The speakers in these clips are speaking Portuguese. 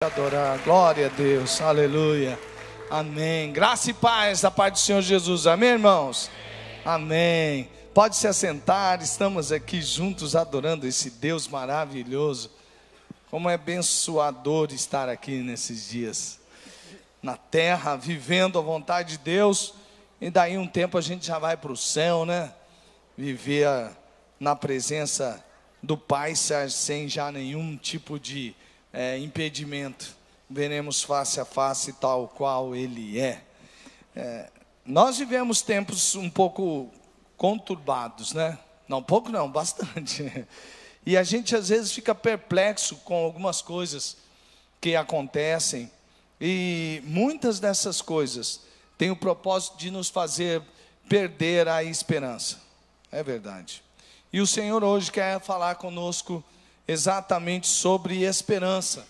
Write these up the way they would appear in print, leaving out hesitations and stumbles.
Adorar, glória a Deus, aleluia, amém. Graça e paz da parte do Senhor Jesus, amém, irmãos? Amém. Pode se assentar, estamos aqui juntos adorando esse Deus maravilhoso. Como é abençoador estar aqui nesses dias, na terra, vivendo a vontade de Deus. E daí um tempo a gente já vai para o céu, né? Viver na presença do Pai sem já nenhum tipo de impedimento. Veremos face a face tal qual Ele é. Nós vivemos tempos um pouco conturbados, né? Não, pouco não, bastante. E a gente às vezes fica perplexo com algumas coisas que acontecem. E muitas dessas coisas têm o propósito de nos fazer perder a esperança. É verdade. E o Senhor hoje quer falar conosco exatamente sobre esperança.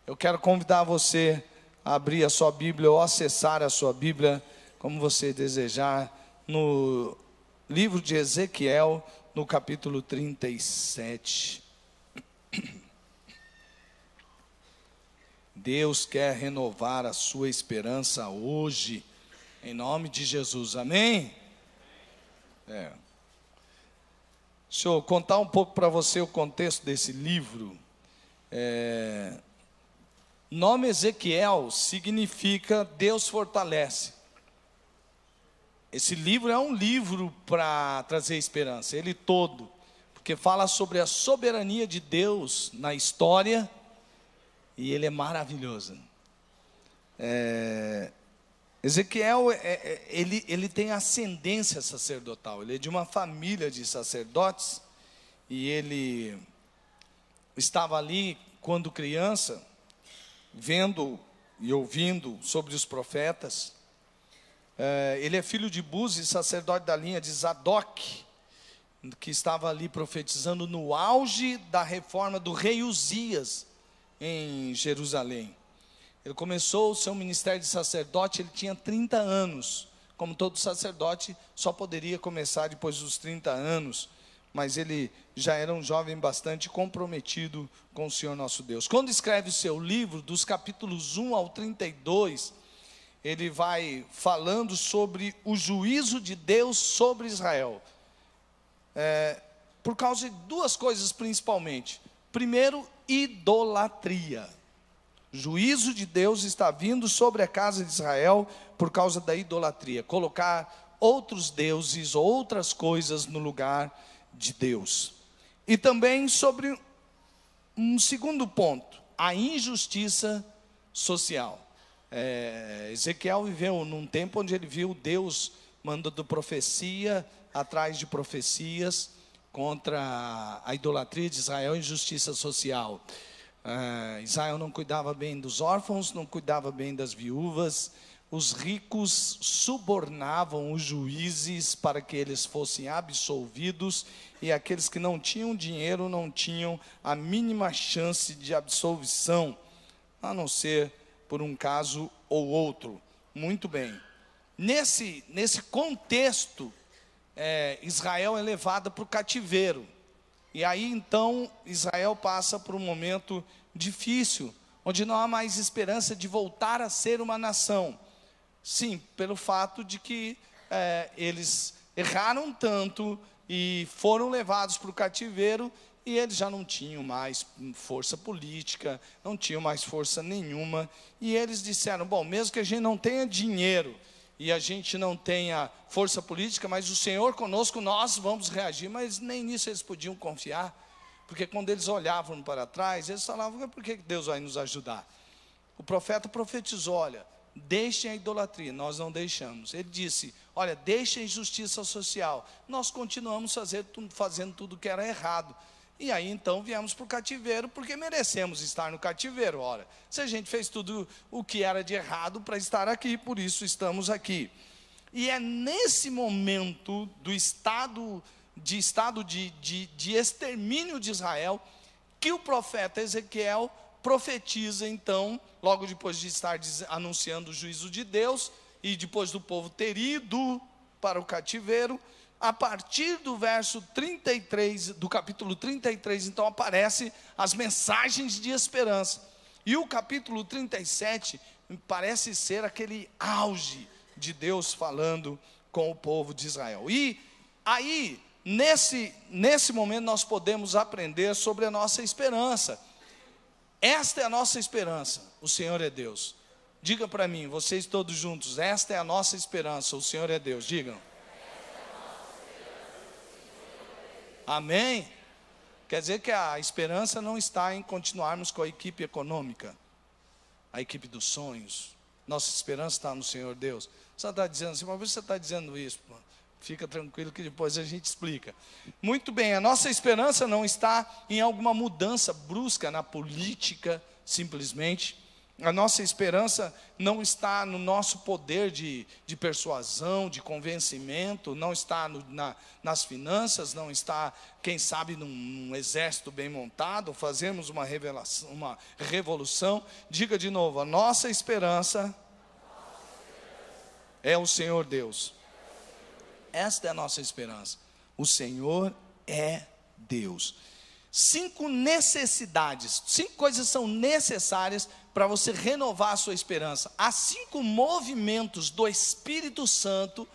Eu quero convidar você a abrir a sua Bíblia ou acessar a sua Bíblia, como você desejar, no livro de Ezequiel, no capítulo 37. Deus quer renovar a sua esperança hoje, em nome de Jesus, amém? Deixa eu contar um pouco para você o contexto desse livro. O nome Ezequiel significa Deus fortalece. Esse livro é um livro para trazer esperança, ele todo, porque fala sobre a soberania de Deus na história, e ele é maravilhoso. Ezequiel, ele tem ascendência sacerdotal, ele é de uma família de sacerdotes, e ele estava ali quando criança, vendo e ouvindo sobre os profetas. Ele é filho de Buzi, sacerdote da linha de Zadok, que estava ali profetizando no auge da reforma do rei Uzias em Jerusalém. Ele começou o seu ministério de sacerdote, ele tinha 30 anos. Como todo sacerdote, só poderia começar depois dos 30 anos. Mas ele já era um jovem bastante comprometido com o Senhor nosso Deus. Quando escreve o seu livro, dos capítulos 1 ao 32, ele vai falando sobre o juízo de Deus sobre Israel. Por causa de duas coisas principalmente. Primeiro, idolatria. O juízo de Deus está vindo sobre a casa de Israel por causa da idolatria. Colocar outros deuses, outras coisas no lugar de Deus. E também sobre um segundo ponto, a injustiça social. Ezequiel viveu num tempo onde ele viu Deus mandando profecia atrás de profecias contra a idolatria de Israel e injustiça social. Israel não cuidava bem dos órfãos, não cuidava bem das viúvas. Os ricos subornavam os juízes para que eles fossem absolvidos, e aqueles que não tinham dinheiro não tinham a mínima chance de absolvição, a não ser por um caso ou outro. Muito bem. Nesse contexto, Israel é levada para o cativeiro. E aí então Israel passa por um momento difícil, onde não há mais esperança de voltar a ser uma nação. Sim, pelo fato de que eles erraram tanto e foram levados para o cativeiro, e eles já não tinham mais força política, não tinham mais força nenhuma, e eles disseram, bom, mesmo que a gente não tenha dinheiro, e a gente não tenha força política, mas o Senhor conosco, nós vamos reagir. Mas nem nisso eles podiam confiar, porque quando eles olhavam para trás, eles falavam, por que Deus vai nos ajudar? O profeta profetizou, olha, deixem a idolatria, nós não deixamos. Ele disse, olha, deixem a injustiça social, nós continuamos fazendo tudo que era errado. E aí então viemos para o cativeiro, porque merecemos estar no cativeiro. Ora, se a gente fez tudo o que era de errado para estar aqui, por isso estamos aqui. E é nesse momento do estado de extermínio de Israel, que o profeta Ezequiel profetiza então, logo depois de estar anunciando o juízo de Deus, e depois do povo ter ido para o cativeiro, a partir do verso 33, do capítulo 33, então aparecem as mensagens de esperança. E o capítulo 37 parece ser aquele auge de Deus falando com o povo de Israel. E aí, nesse momento, nós podemos aprender sobre a nossa esperança. Esta é a nossa esperança, o Senhor é Deus. Diga para mim, vocês todos juntos, esta é a nossa esperança, o Senhor é Deus. Digam. Amém? Quer dizer que a esperança não está em continuarmos com a equipe econômica, a equipe dos sonhos. Nossa esperança está no Senhor Deus. Você está dizendo assim, mas você está dizendo isso, mano. Fica tranquilo que depois a gente explica. Muito bem, a nossa esperança não está em alguma mudança brusca na política, simplesmente. A nossa esperança não está no nosso poder de persuasão, de convencimento, não está nas finanças, não está, quem sabe, num exército bem montado, fazermos uma revolução. Diga de novo, a nossa esperança é o Senhor Deus. Esta é a nossa esperança. O Senhor é Deus. 5 necessidades, 5 coisas são necessárias para você renovar a sua esperança. Há 5 movimentos do Espírito Santo,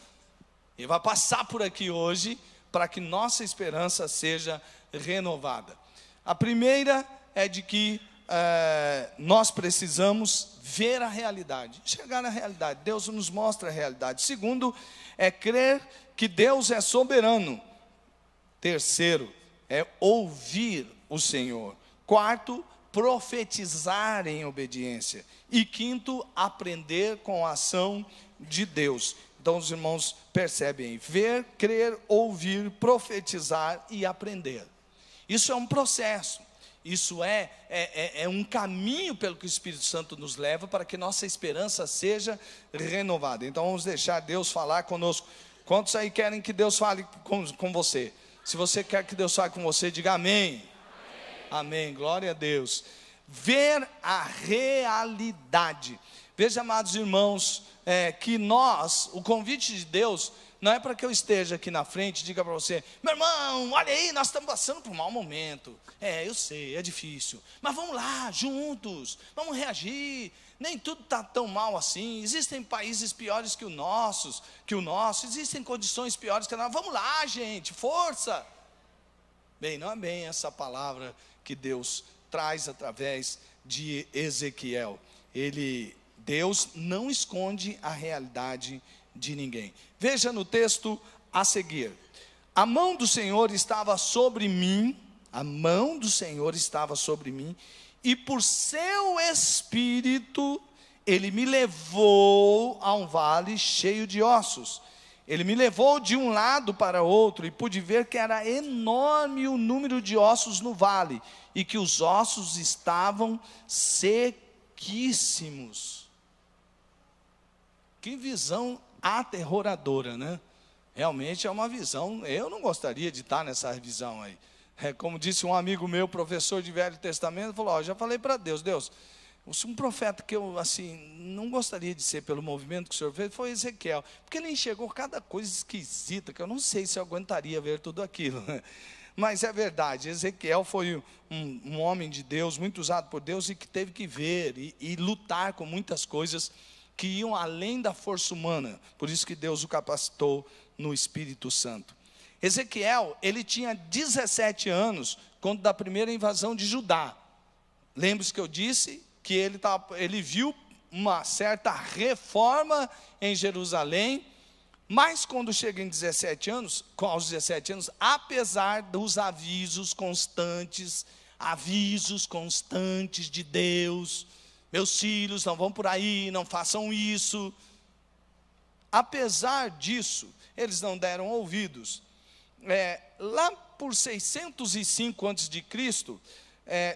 ele vai passar por aqui hoje, para que nossa esperança seja renovada. A primeira é de que nós precisamos ver a realidade, chegar na realidade. Deus nos mostra a realidade. Segundo, é crer que Deus é soberano. Terceiro, é ouvir o Senhor. Quarto, profetizar em obediência. E quinto, aprender com a ação de Deus. Então os irmãos percebem, ver, crer, ouvir, profetizar e aprender. Isso é um processo. Isso é um caminho pelo que o Espírito Santo nos leva para que nossa esperança seja renovada. Então vamos deixar Deus falar conosco. Quantos aí querem que Deus fale com você? Se você quer que Deus fale com você, diga amém. Amém, glória a Deus. Ver a realidade. Veja, amados irmãos, que o convite de Deus não é para que eu esteja aqui na frente e diga para você, meu irmão, olha aí, nós estamos passando por um mau momento. Eu sei, é difícil, mas vamos lá, juntos, vamos reagir. Nem tudo está tão mal assim. Existem países piores que o nosso, existem condições piores que a nossa. Vamos lá, gente, força. Bem, não é bem essa palavra que Deus traz através de Ezequiel. Deus não esconde a realidade de ninguém. Veja no texto a seguir. A mão do Senhor estava sobre mim, e por seu Espírito, Ele me levou a um vale cheio de ossos. Ele me levou de um lado para outro, e pude ver que era enorme o número de ossos no vale, e que os ossos estavam sequíssimos. Que visão aterroradora, né? Realmente é uma visão, eu não gostaria de estar nessa visão aí. Como disse um amigo meu, professor de Velho Testamento, falou, já falei para Deus, um profeta que eu assim não gostaria de ser pelo movimento que o Senhor fez, foi Ezequiel, porque ele enxergou cada coisa esquisita, que eu não sei se eu aguentaria ver tudo aquilo, mas é verdade. Ezequiel foi um homem de Deus, muito usado por Deus, e que teve que ver e lutar com muitas coisas que iam além da força humana. Por isso que Deus o capacitou no Espírito Santo. Ezequiel, ele tinha 17 anos quando da primeira invasão de Judá. Lembre-se que eu disse que ele viu uma certa reforma em Jerusalém, mas quando chega aos 17 anos, apesar dos avisos constantes de Deus, meus filhos, não vão por aí, não façam isso. Apesar disso, eles não deram ouvidos. Lá por 605 a.C.,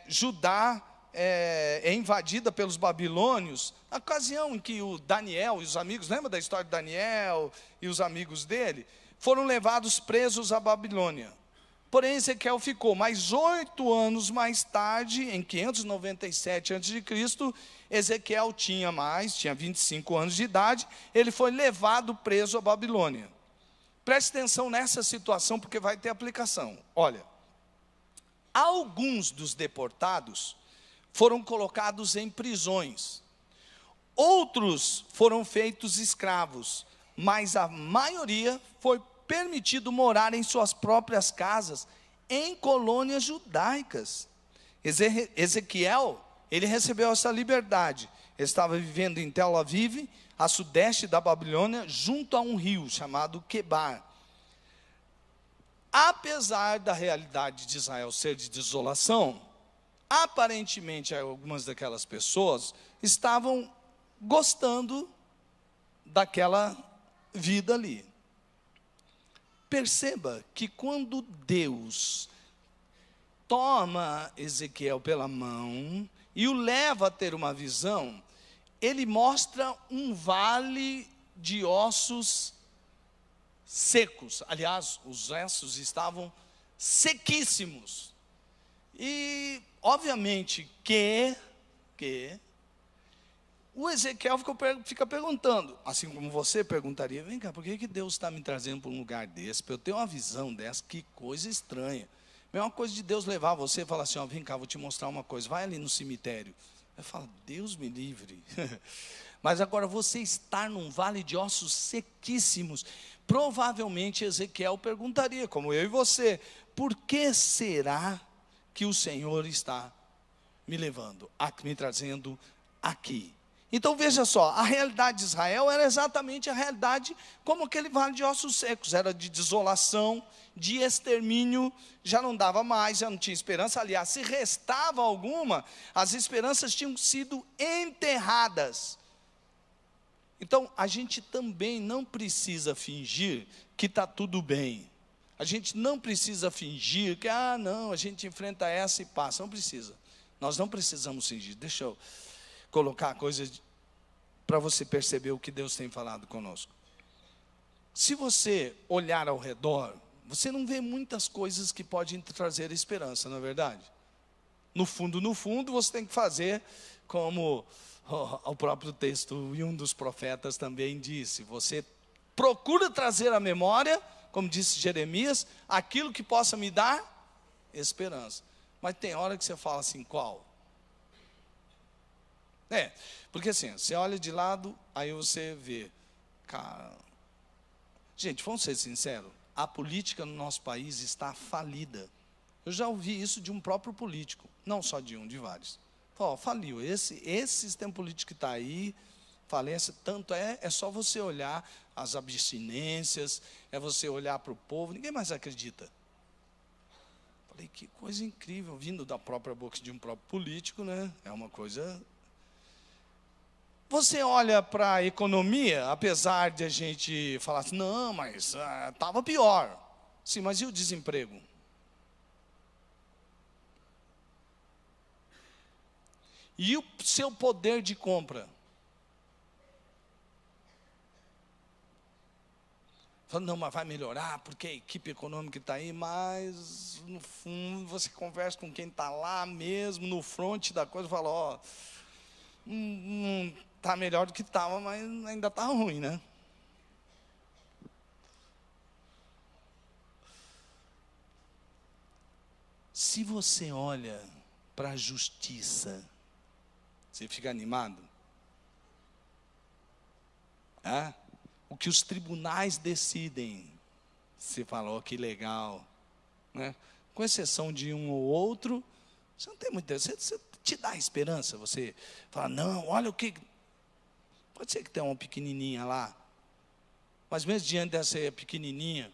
Judá é invadida pelos babilônios, na ocasião em que o Daniel e os amigos, lembra da história de Daniel e os amigos dele, foram levados presos à Babilônia. Porém, Ezequiel ficou mais 8 anos mais tarde, em 597 a.C., Ezequiel tinha 25 anos de idade, ele foi levado preso à Babilônia. Preste atenção nessa situação, porque vai ter aplicação. Olha, alguns dos deportados foram colocados em prisões. Outros foram feitos escravos, mas a maioria foi permitido morar em suas próprias casas, em colônias judaicas. Ezequiel, ele recebeu essa liberdade. Ele estava vivendo em Tel Aviv, a sudeste da Babilônia, junto a um rio chamado Quebar. Apesar da realidade de Israel ser de desolação, aparentemente algumas daquelas pessoas estavam gostando daquela vida ali. Perceba que quando Deus toma Ezequiel pela mão e o leva a ter uma visão, ele mostra um vale de ossos secos. Aliás, os ossos estavam sequíssimos. E, obviamente, que o Ezequiel fica perguntando, assim como você perguntaria, vem cá, por que Deus está me trazendo para um lugar desse, para eu ter uma visão dessa? Que coisa estranha. Mesma coisa de Deus levar você e falar assim, ó, vem cá, vou te mostrar uma coisa, vai ali no cemitério. Eu falo, Deus me livre. Mas agora você estar num vale de ossos sequíssimos, provavelmente Ezequiel perguntaria, como eu e você, por que será que o Senhor está me levando, me trazendo aqui? Então veja só, a realidade de Israel era exatamente a realidade como aquele vale de ossos secos, era de desolação, de extermínio, já não dava mais, já não tinha esperança. Aliás, se restava alguma, as esperanças tinham sido enterradas. Então, a gente também não precisa fingir que está tudo bem. A gente não precisa fingir que, não, a gente enfrenta essa e passa. Não precisa. Nós não precisamos fingir. Deixa eu colocar coisas para você perceber o que Deus tem falado conosco. Se você olhar ao redor, você não vê muitas coisas que podem trazer esperança, não é verdade? No fundo, você tem que fazer como o próprio texto e um dos profetas também disse. Você procura trazer à memória, como disse Jeremias, aquilo que possa me dar esperança. Mas tem hora que você fala assim, qual? Porque assim, você olha de lado, aí você vê, cara, gente, vamos ser sinceros, a política no nosso país está falida. Eu já ouvi isso de um próprio político, não só de um, de vários. Faliu, esse sistema político que está aí, falência, tanto é só você olhar as abstinências, é você olhar para o povo, ninguém mais acredita. Falei, que coisa incrível, vindo da própria boca de um próprio político, né? É uma coisa... Você olha para a economia, apesar de a gente falar assim, não, mas estava pior. Sim, mas e o desemprego? E o seu poder de compra? Falando, não, mas vai melhorar, porque a equipe econômica está aí, mas no fundo você conversa com quem está lá mesmo, no fronte da coisa, e fala, está melhor do que estava, mas ainda está ruim, né? Se você olha para a justiça, você fica animado? O que os tribunais decidem, você fala, que legal, né? Com exceção de um ou outro, você não tem muita, você te dá esperança, você fala, não, olha o que, pode ser que tenha uma pequenininha lá, mas mesmo diante dessa pequenininha,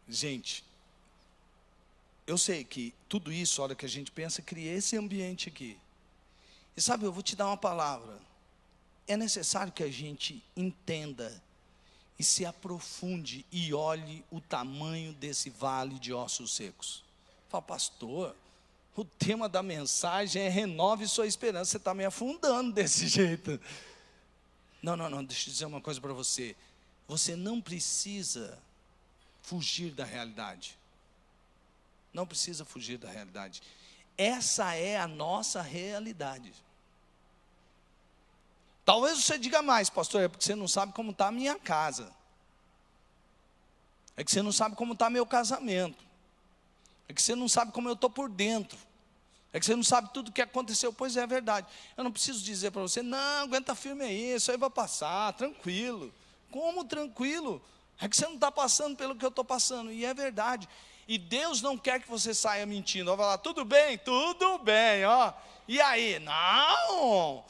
gente, eu sei que tudo isso, a hora que a gente pensa, cria esse ambiente aqui. E sabe, eu vou te dar uma palavra. É necessário que a gente entenda e se aprofunde e olhe o tamanho desse vale de ossos secos. Fala, pastor, o tema da mensagem é renove sua esperança. Você está me afundando desse jeito. Não, deixa eu dizer uma coisa para você. Você não precisa fugir da realidade. Não precisa fugir da realidade. Essa é a nossa realidade. Talvez você diga mais, pastor, é porque você não sabe como está a minha casa. É que você não sabe como está meu casamento. É que você não sabe como eu estou por dentro. É que você não sabe tudo o que aconteceu. Pois é, verdade. Eu não preciso dizer para você, não, aguenta firme aí, isso aí vai passar, tranquilo. Como tranquilo? É que você não está passando pelo que eu estou passando. E é verdade. E Deus não quer que você saia mentindo. Vai falar, tudo bem, ó. E aí? Não.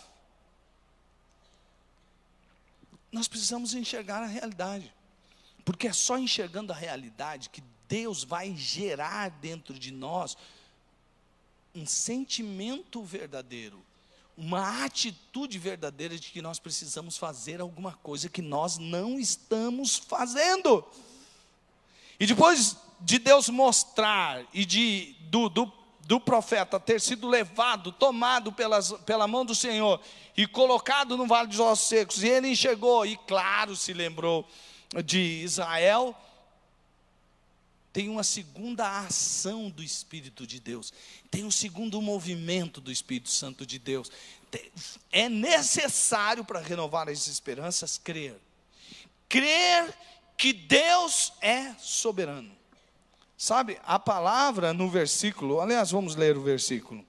Nós precisamos enxergar a realidade. Porque é só enxergando a realidade que Deus vai gerar dentro de nós um sentimento verdadeiro, uma atitude verdadeira de que nós precisamos fazer alguma coisa que nós não estamos fazendo. E depois de Deus mostrar e do profeta ter sido levado, tomado pela mão do Senhor e colocado no vale dos ossos secos, e ele enxergou e claro se lembrou de Israel, tem uma segunda ação do Espírito de Deus, tem um segundo movimento do Espírito Santo de Deus. É necessário para renovar as esperanças crer que Deus é soberano. Sabe, a palavra no versículo, aliás, vamos ler o versículo.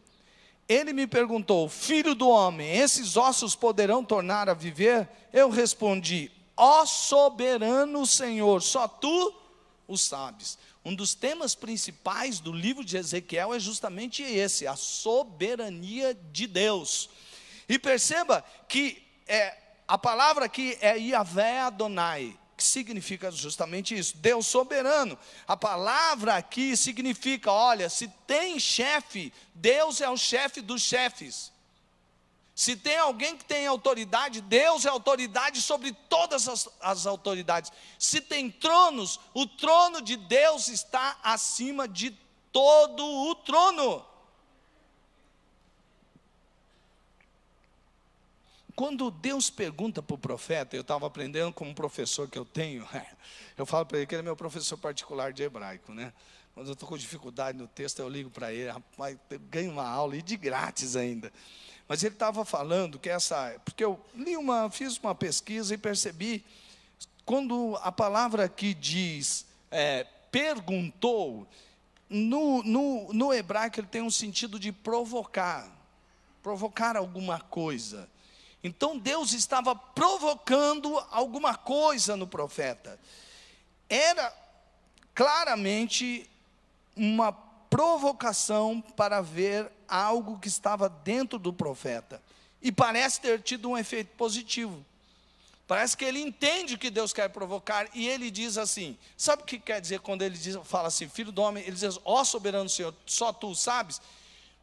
Ele me perguntou, filho do homem, esses ossos poderão tornar a viver? Eu respondi, ó soberano Senhor, só tu o sabes. Um dos temas principais do livro de Ezequiel é justamente esse, a soberania de Deus. E perceba que a palavra aqui é Yahvé Adonai, que significa justamente isso, Deus soberano. A palavra aqui significa, olha, se tem chefe, Deus é o chefe dos chefes. Se tem alguém que tem autoridade, Deus é autoridade sobre todas as autoridades. Se tem tronos, o trono de Deus está acima de todo o trono. Quando Deus pergunta para o profeta, eu estava aprendendo com um professor que eu tenho, eu falo para ele que ele é meu professor particular de hebraico, né? Quando eu estou com dificuldade no texto, eu ligo para ele, rapaz, eu ganho uma aula e de grátis ainda. Mas ele estava falando que porque eu fiz uma pesquisa e percebi, quando a palavra aqui diz, perguntou, no hebraico ele tem um sentido de provocar alguma coisa. Então Deus estava provocando alguma coisa no profeta. Era claramente uma provocação para ver algo que estava dentro do profeta. E parece ter tido um efeito positivo. Parece que ele entende o que Deus quer provocar. E ele diz assim, sabe o que quer dizer quando ele fala assim, filho do homem? Ele diz, ó soberano Senhor, só tu sabes.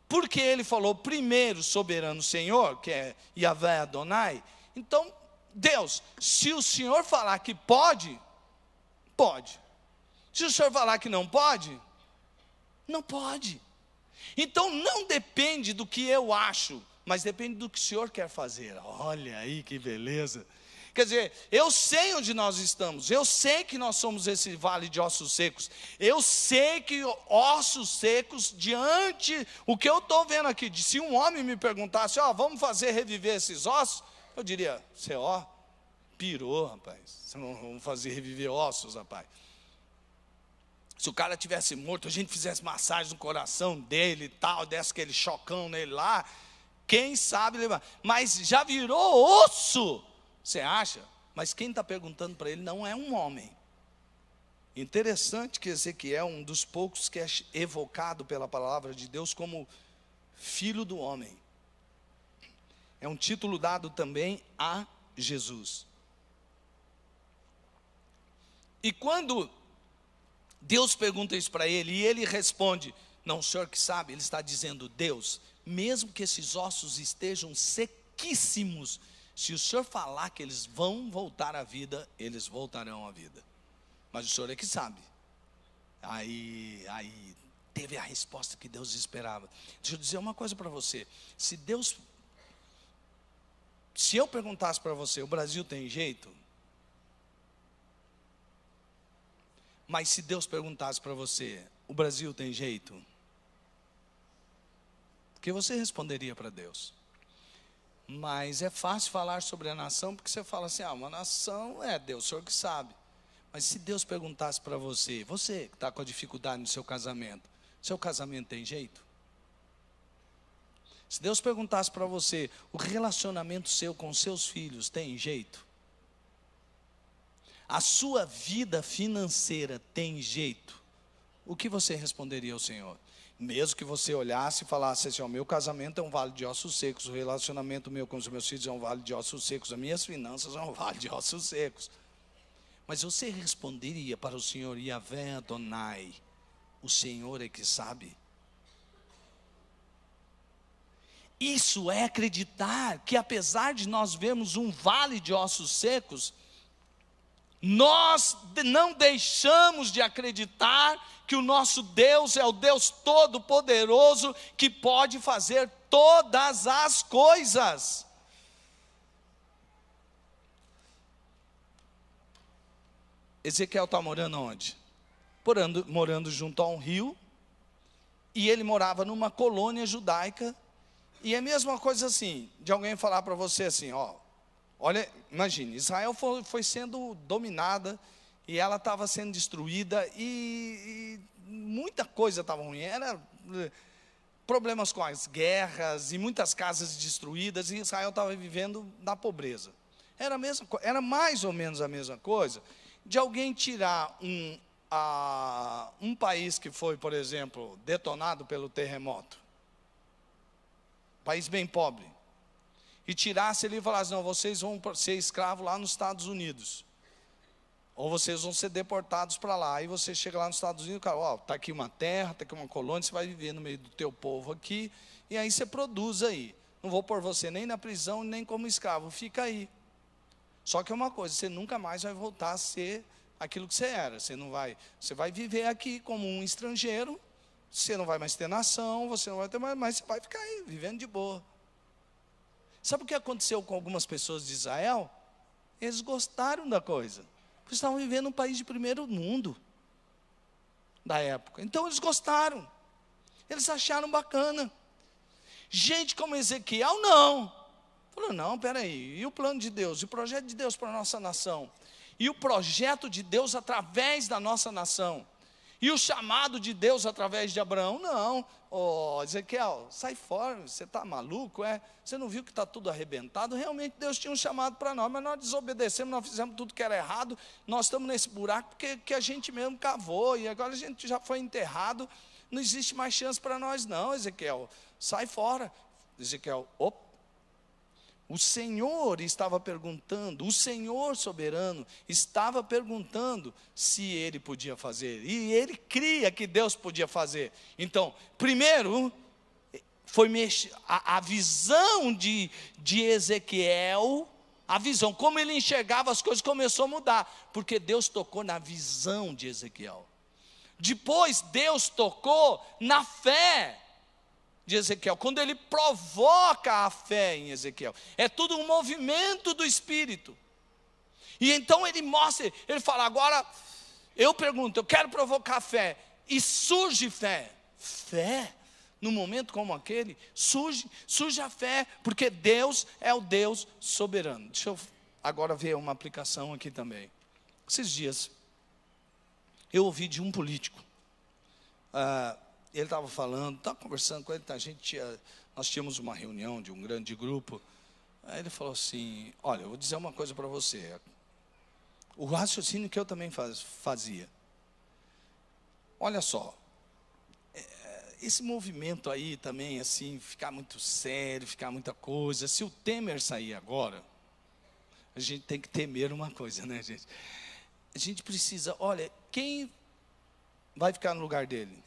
Porque ele falou primeiro soberano Senhor, que é Yahvé Adonai. Então, Deus, se o Senhor falar que pode, pode. Se o Senhor falar que não pode, não pode. Então não depende do que eu acho, mas depende do que o Senhor quer fazer. Olha aí que beleza. Quer dizer, eu sei onde nós estamos, eu sei que nós somos esse vale de ossos secos, eu sei que ossos secos, diante, o que eu estou vendo aqui, se um homem me perguntasse, vamos fazer reviver esses ossos, eu diria, você pirou, rapaz, vamos fazer reviver ossos, rapaz. Se o cara tivesse morto, a gente fizesse massagem no coração dele e tal, desse aquele chocão nele lá, quem sabe levar, mas já virou osso. Você acha? Mas quem está perguntando para ele não é um homem. Interessante que Ezequiel é um dos poucos que é evocado pela palavra de Deus como filho do homem. É um título dado também a Jesus. E quando Deus pergunta isso para ele e ele responde, não, o Senhor que sabe, ele está dizendo, Deus, mesmo que esses ossos estejam sequíssimos, se o Senhor falar que eles vão voltar à vida, eles voltarão à vida. Mas o Senhor é que sabe. Aí teve a resposta que Deus esperava. Deixa eu dizer uma coisa para você. Se eu perguntasse para você, o Brasil tem jeito? Mas se Deus perguntasse para você, o Brasil tem jeito? O que você responderia para Deus? Mas é fácil falar sobre a nação, porque você fala assim, uma nação Deus, o Senhor que sabe. Mas se Deus perguntasse para você que está com a dificuldade no seu casamento, Seu casamento tem jeito? Se Deus perguntasse para você, o relacionamento seu com seus filhos tem jeito? A sua vida financeira tem jeito? O que você responderia ao Senhor? Mesmo que você olhasse e falasse assim, o meu casamento é um vale de ossos secos, o relacionamento meu com os meus filhos é um vale de ossos secos, as minhas finanças são um vale de ossos secos. Mas você responderia para o Senhor, Yahvé Adonai, o Senhor é que sabe? Isso é acreditar que apesar de nós vermos um vale de ossos secos, nós não deixamos de acreditar que o nosso Deus é o Deus Todo-Poderoso, que pode fazer todas as coisas. Ezequiel está morando onde? Morando junto a um rio, e ele morava numa colônia judaica. E é a mesma coisa assim, de alguém falar para você assim, olha, imagine, Israel foi sendo dominada, e ela estava sendo destruída, e muita coisa estava ruim, era problemas com as guerras, e muitas casas destruídas, e Israel estava vivendo na pobreza. Era mais ou menos a mesma coisa, de alguém tirar um país que foi, por exemplo, detonado pelo terremoto, país bem pobre, e tirasse ele e falasse, não, vocês vão ser escravos lá nos Estados Unidos, ou vocês vão ser deportados para lá. Aí você chega lá nos Estados Unidos, cara, está aqui uma terra, está aqui uma colônia, você vai viver no meio do teu povo aqui, e aí você produz aí, não vou pôr você nem na prisão, nem como escravo, fica aí. Só que é uma coisa, você nunca mais vai voltar a ser aquilo que você era, você vai viver aqui como um estrangeiro, você não vai mais ter nação, você não vai ter mais, mas você vai ficar aí, vivendo de boa. Sabe o que aconteceu com algumas pessoas de Israel? Eles gostaram da coisa, porque estavam vivendo num país de primeiro mundo, da época. Então eles gostaram, eles acharam bacana. Gente como Ezequiel, não. Falou, não, peraí, e o plano de Deus, e o projeto de Deus para a nossa nação? E o projeto de Deus através da nossa nação? E o chamado de Deus através de Abraão? Não. Ezequiel, sai fora, você está maluco? Você não viu que está tudo arrebentado? Realmente Deus tinha um chamado para nós, mas nós desobedecemos, nós fizemos tudo que era errado, nós estamos nesse buraco porque a gente mesmo cavou, e agora a gente já foi enterrado, não existe mais chance para nós não, Ezequiel, sai fora. Ezequiel, o Senhor estava perguntando, o Senhor soberano estava perguntando se ele podia fazer, e ele cria que Deus podia fazer. Então, primeiro, foi a visão de Ezequiel, a visão, como ele enxergava as coisas, começou a mudar, porque Deus tocou na visão de Ezequiel. Depois, Deus tocou na fé de Ezequiel, quando ele provoca a fé em Ezequiel, é tudo um movimento do Espírito, e então ele mostra, ele fala, agora, eu pergunto, eu quero provocar a fé, e surge fé, num momento como aquele, surge a fé, porque Deus é o Deus soberano. Deixa eu agora ver uma aplicação aqui também. Esses dias, eu ouvi de um político, ele estava falando, estava conversando com ele, nós tínhamos uma reunião de um grande grupo, aí ele falou assim, olha, eu vou dizer uma coisa para você, o raciocínio que eu também fazia, olha só, esse movimento aí também, assim, ficar muito sério, ficar muita coisa, se o Temer sair agora, a gente tem que temer uma coisa, né, gente? A gente precisa, olha, quem vai ficar no lugar dele?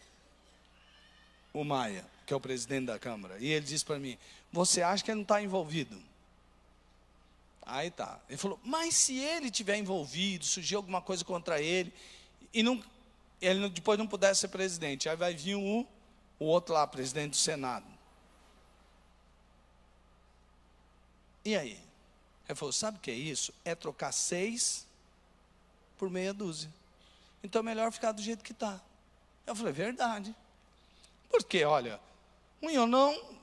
O Maia, que é o presidente da Câmara, e ele disse para mim, você acha que ele não está envolvido? Aí tá, ele falou, mas se ele tiver envolvido, surgir alguma coisa contra ele, e ele depois não puder ser presidente, aí vai vir o outro lá, presidente do Senado. E aí? Ele falou, sabe o que é isso? É trocar 6 por meia dúzia. Então é melhor ficar do jeito que está. Eu falei, verdade. Porque, olha, ou não,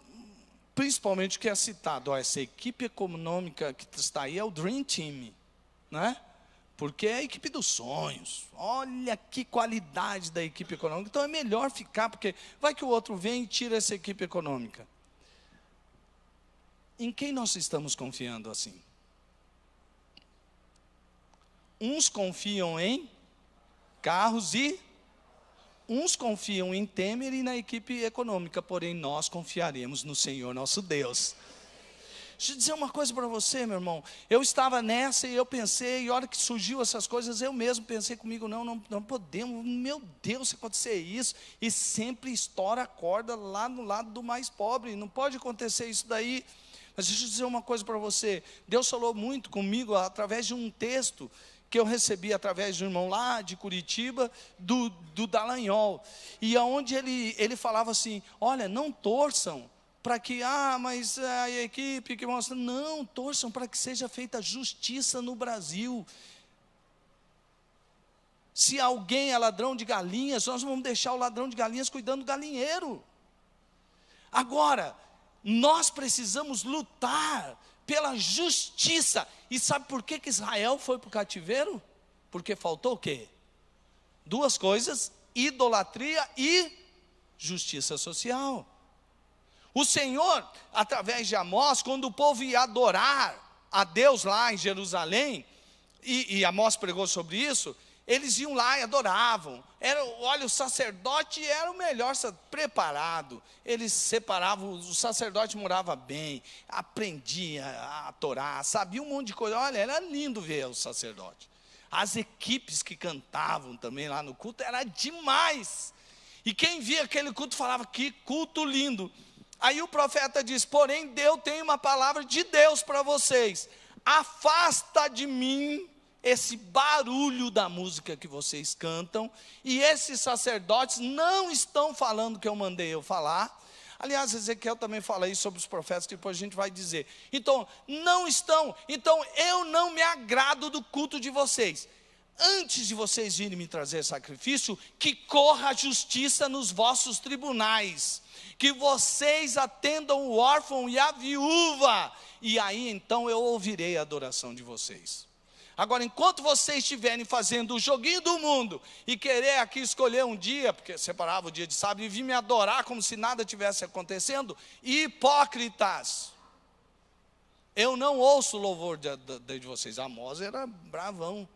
principalmente o que é citado, essa equipe econômica que está aí é o Dream Team, né? porque é a equipe dos sonhos. Olha que qualidade da equipe econômica. Então é melhor ficar, porque vai que o outro vem e tira essa equipe econômica. Em quem nós estamos confiando assim? Uns confiam em carros e uns confiam em Temer e na equipe econômica, porém nós confiaremos no Senhor nosso Deus. Deixa eu dizer uma coisa para você, meu irmão. Eu estava nessa e eu pensei, e a hora que surgiu essas coisas, eu mesmo pensei comigo, não podemos, meu Deus, se acontecer isso, e sempre estoura a corda lá no lado do mais pobre, não pode acontecer isso daí. Mas deixa eu dizer uma coisa para você, Deus falou muito comigo através de um texto que eu recebi através de um irmão lá de Curitiba, do Dallagnol, e aonde ele falava assim, olha, não torçam para que, mas a equipe que mostra, não, torçam para que seja feita justiça no Brasil. Se alguém é ladrão de galinhas, nós vamos deixar o ladrão de galinhas cuidando do galinheiro. Agora, nós precisamos lutar pela justiça. E sabe por que Israel foi para o cativeiro? Porque faltou o quê? Duas coisas, idolatria e justiça social. O Senhor, através de Amós, quando o povo ia adorar a Deus lá em Jerusalém, e Amós pregou sobre isso, eles iam lá e adoravam. Olha, o sacerdote era o melhor preparado. Eles separavam, o sacerdote morava bem, aprendia a Torá, sabia um monte de coisa. Olha, era lindo ver o sacerdote. As equipes que cantavam também lá no culto, era demais. E quem via aquele culto falava, que culto lindo. Aí o profeta diz, porém Deus tem uma palavra de Deus para vocês. Afasta de mim esse barulho da música que vocês cantam, e esses sacerdotes não estão falando o que eu mandei eu falar. Aliás, Ezequiel também fala isso sobre os profetas, que depois a gente vai dizer. Então, não estão, então eu não me agrado do culto de vocês. Antes de vocês virem me trazer sacrifício, que corra a justiça nos vossos tribunais, que vocês atendam o órfão e a viúva, e aí então eu ouvirei a adoração de vocês. Agora, enquanto vocês estiverem fazendo o joguinho do mundo, e querer aqui escolher um dia, porque separava o dia de sábado, e vir me adorar como se nada tivesse acontecendo, hipócritas, eu não ouço o louvor de vocês. Amós era bravão.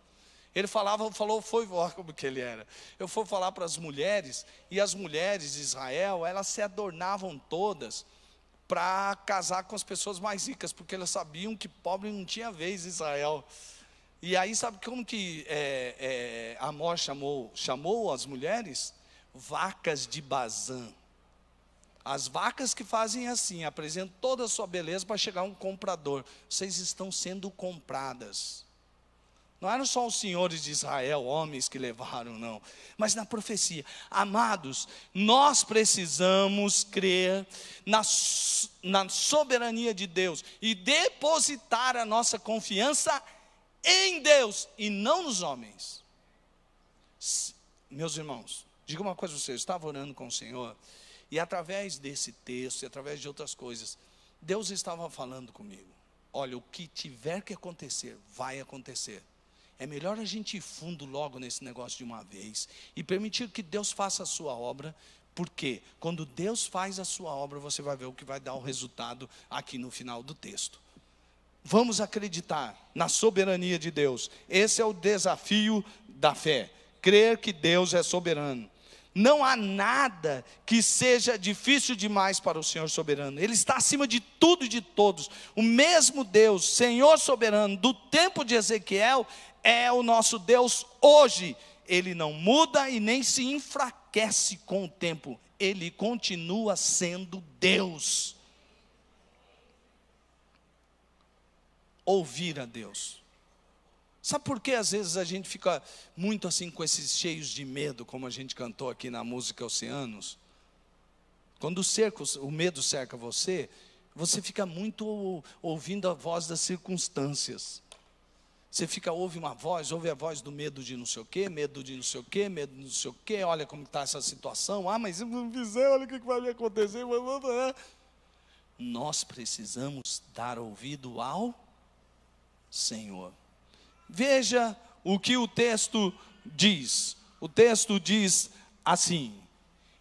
Ele falou, foi como que ele era. Eu fui falar para as mulheres, e as mulheres de Israel, elas se adornavam todas para casar com as pessoas mais ricas, porque elas sabiam que pobre não tinha vez em Israel. E aí sabe como que Amós chamou as mulheres? Vacas de Bazã. As vacas que fazem assim, apresentam toda a sua beleza para chegar um comprador. Vocês estão sendo compradas. Não eram só os senhores de Israel, homens que levaram, não. Mas na profecia. Amados, nós precisamos crer na soberania de Deus e depositar a nossa confiança em Deus e não nos homens. Meus irmãos, diga uma coisa para vocês, eu estava orando com o Senhor, e através desse texto, e através de outras coisas, Deus estava falando comigo. Olha, o que tiver que acontecer, vai acontecer. É melhor a gente ir fundo logo nesse negócio de uma vez, e permitir que Deus faça a sua obra, porque quando Deus faz a sua obra, você vai ver o que vai dar o resultado aqui no final do texto. Vamos acreditar na soberania de Deus. Esse é o desafio da fé. Crer que Deus é soberano. Não há nada que seja difícil demais para o Senhor soberano. Ele está acima de tudo e de todos. O mesmo Deus, Senhor soberano, do tempo de Ezequiel, é o nosso Deus hoje. Ele não muda e nem se enfraquece com o tempo. Ele continua sendo Deus. Ouvir a Deus. Sabe por que às vezes a gente fica muito assim com esses cheios de medo, como a gente cantou aqui na música Oceanos? Quando o medo cerca você, você fica muito ouvindo a voz das circunstâncias. Você ouve uma voz, ouve a voz do medo de não sei o quê, medo de não sei o quê, medo de não sei o quê, olha como está essa situação, mas se eu não fizer, olha o que vai me acontecer. Nós precisamos dar ouvido ao Senhor. Veja o que o texto diz. O texto diz assim: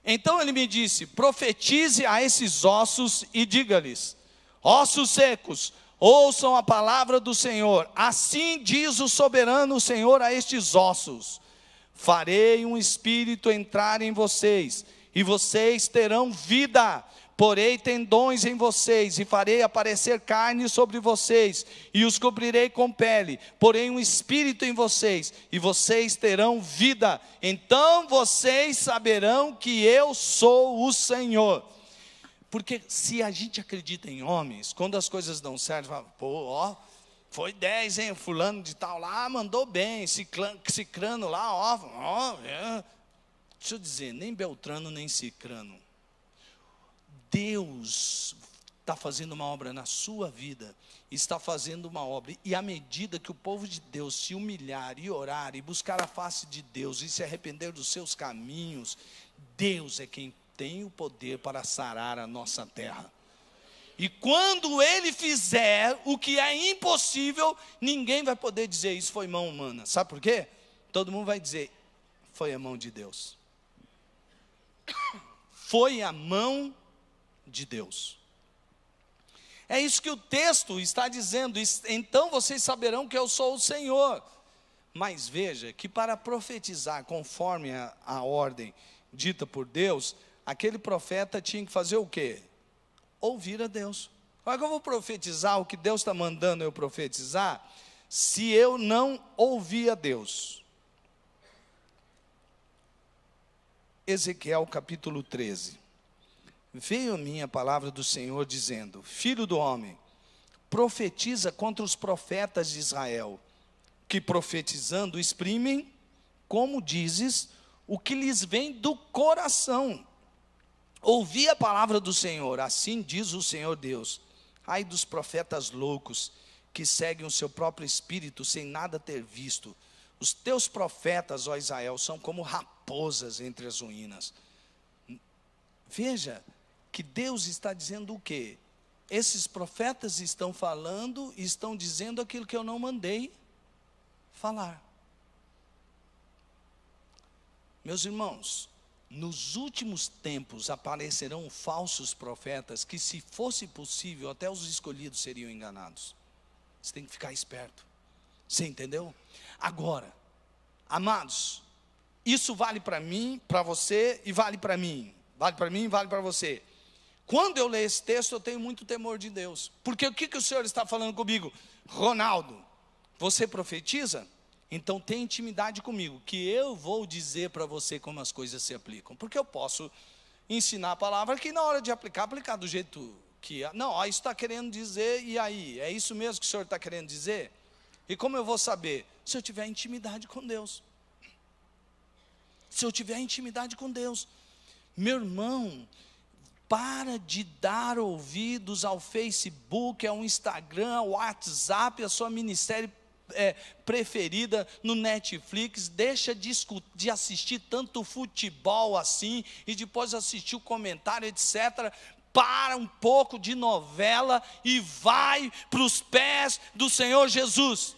então ele me disse, profetize a esses ossos e diga-lhes: ossos secos, ouçam a palavra do Senhor. Assim diz o soberano Senhor a estes ossos: farei um espírito entrar em vocês, e vocês terão vida. Porei tendões em vocês, e farei aparecer carne sobre vocês, e os cobrirei com pele. Porei um espírito em vocês, e vocês terão vida. Então vocês saberão que eu sou o Senhor. Porque se a gente acredita em homens, quando as coisas dão certo, fala, pô, ó, foi 10, hein, fulano de tal lá, mandou bem, cicrano lá, ó, é. Deixa eu dizer, nem Beltrano, nem Cicrano. Deus está fazendo uma obra na sua vida, está fazendo uma obra, e à medida que o povo de Deus se humilhar e orar, e buscar a face de Deus, e se arrepender dos seus caminhos, Deus é quem tem o poder para sarar a nossa terra. E quando Ele fizer o que é impossível, ninguém vai poder dizer isso foi mão humana. Sabe por quê? Todo mundo vai dizer, foi a mão de Deus. Foi a mão de Deus. É isso que o texto está dizendo. Então vocês saberão que eu sou o Senhor. Mas veja que para profetizar conforme a ordem dita por Deus, aquele profeta tinha que fazer o quê? Ouvir a Deus. Como é que eu vou profetizar o que Deus está mandando eu profetizar, se eu não ouvir a Deus? Ezequiel capítulo 13. Veio a mim a palavra do Senhor dizendo: filho do homem, profetiza contra os profetas de Israel, que profetizando exprimem, como dizes, o que lhes vem do coração. Ouvi a palavra do Senhor, assim diz o Senhor Deus: ai dos profetas loucos, que seguem o seu próprio espírito, sem nada ter visto. Os teus profetas, ó Israel, são como raposas entre as ruínas. Veja que Deus está dizendo o quê? Esses profetas estão falando, estão dizendo aquilo que eu não mandei falar. Meus irmãos, nos últimos tempos aparecerão falsos profetas que, se fosse possível, até os escolhidos seriam enganados. Você tem que ficar esperto. Você entendeu? Agora, amados, isso vale para mim, para você e vale para mim. Vale para mim e vale para você. Quando eu leio esse texto, eu tenho muito temor de Deus. Porque o que o Senhor está falando comigo? Ronaldo, você profetiza? Então tenha intimidade comigo, que eu vou dizer para você como as coisas se aplicam. Porque eu posso ensinar a palavra que na hora de aplicar do jeito que... Não, ó, isso está querendo dizer, e aí? É isso mesmo que o Senhor está querendo dizer? E como eu vou saber? Se eu tiver intimidade com Deus. Se eu tiver intimidade com Deus. Meu irmão, para de dar ouvidos ao Facebook, ao Instagram, ao WhatsApp, a sua ministério preferida no Netflix. Deixa de assistir tanto futebol assim, e depois assistir o comentário, etc. Para um pouco de novela e vai para os pés do Senhor Jesus.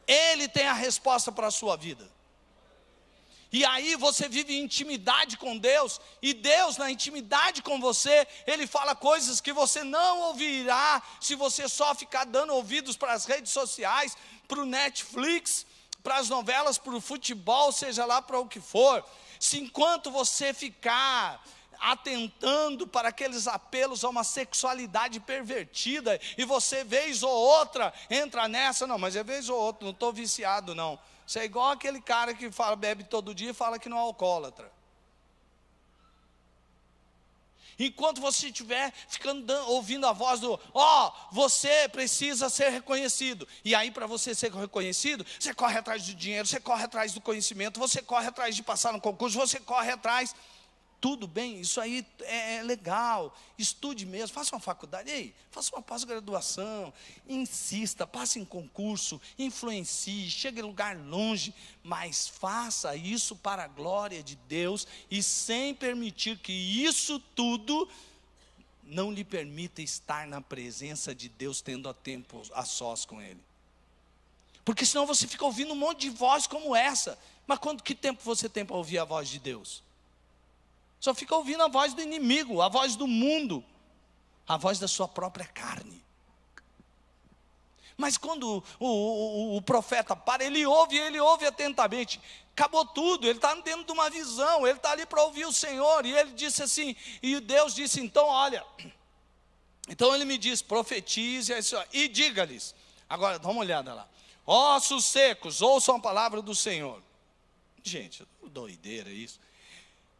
Ele tem a resposta para a sua vida. E aí você vive em intimidade com Deus, e Deus na intimidade com você, Ele fala coisas que você não ouvirá, se você só ficar dando ouvidos para as redes sociais, para o Netflix, para as novelas, para o futebol, seja lá para o que for. Se enquanto você ficar atentando para aqueles apelos a uma sexualidade pervertida, e você vez ou outra entra nessa, não, mas é vez ou outra, não estou viciado não. Você é igual aquele cara que fala, bebe todo dia e fala que não é alcoólatra. Enquanto você estiver ficando ouvindo a voz do, você precisa ser reconhecido. E aí, para você ser reconhecido, você corre atrás do dinheiro, você corre atrás do conhecimento, você corre atrás de passar no concurso, você corre atrás. Tudo bem, isso aí é legal, estude mesmo, faça uma faculdade, faça uma pós-graduação, insista, passe em concurso, influencie, chegue em lugar longe, mas faça isso para a glória de Deus e sem permitir que isso tudo não lhe permita estar na presença de Deus, tendo a tempo a sós com Ele. Porque senão você fica ouvindo um monte de voz como essa. Mas que tempo você tem para ouvir a voz de Deus? Só fica ouvindo a voz do inimigo, a voz do mundo, a voz da sua própria carne. Mas quando o profeta para, ele ouve atentamente. Acabou tudo, ele está dentro de uma visão, ele está ali para ouvir o Senhor. E ele disse assim, e Deus disse, então olha, então ele me diz, profetize e diga-lhes. Agora, dá uma olhada lá. Ossos secos, ouçam a palavra do Senhor. Gente, doideira isso.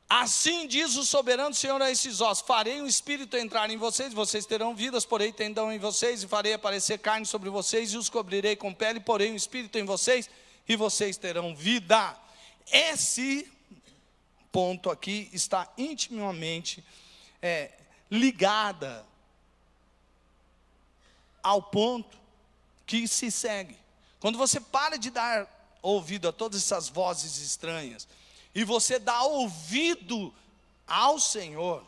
Assim diz o soberano Senhor a esses ossos: farei um espírito entrar em vocês, vocês terão vidas, porém tendão em vocês, e farei aparecer carne sobre vocês, e os cobrirei com pele, porém um espírito em vocês, e vocês terão vida. Esse ponto aqui está intimamente ligada ao ponto que se segue. Quando você para de dar ouvido a todas essas vozes estranhas, e você dá ouvido ao Senhor,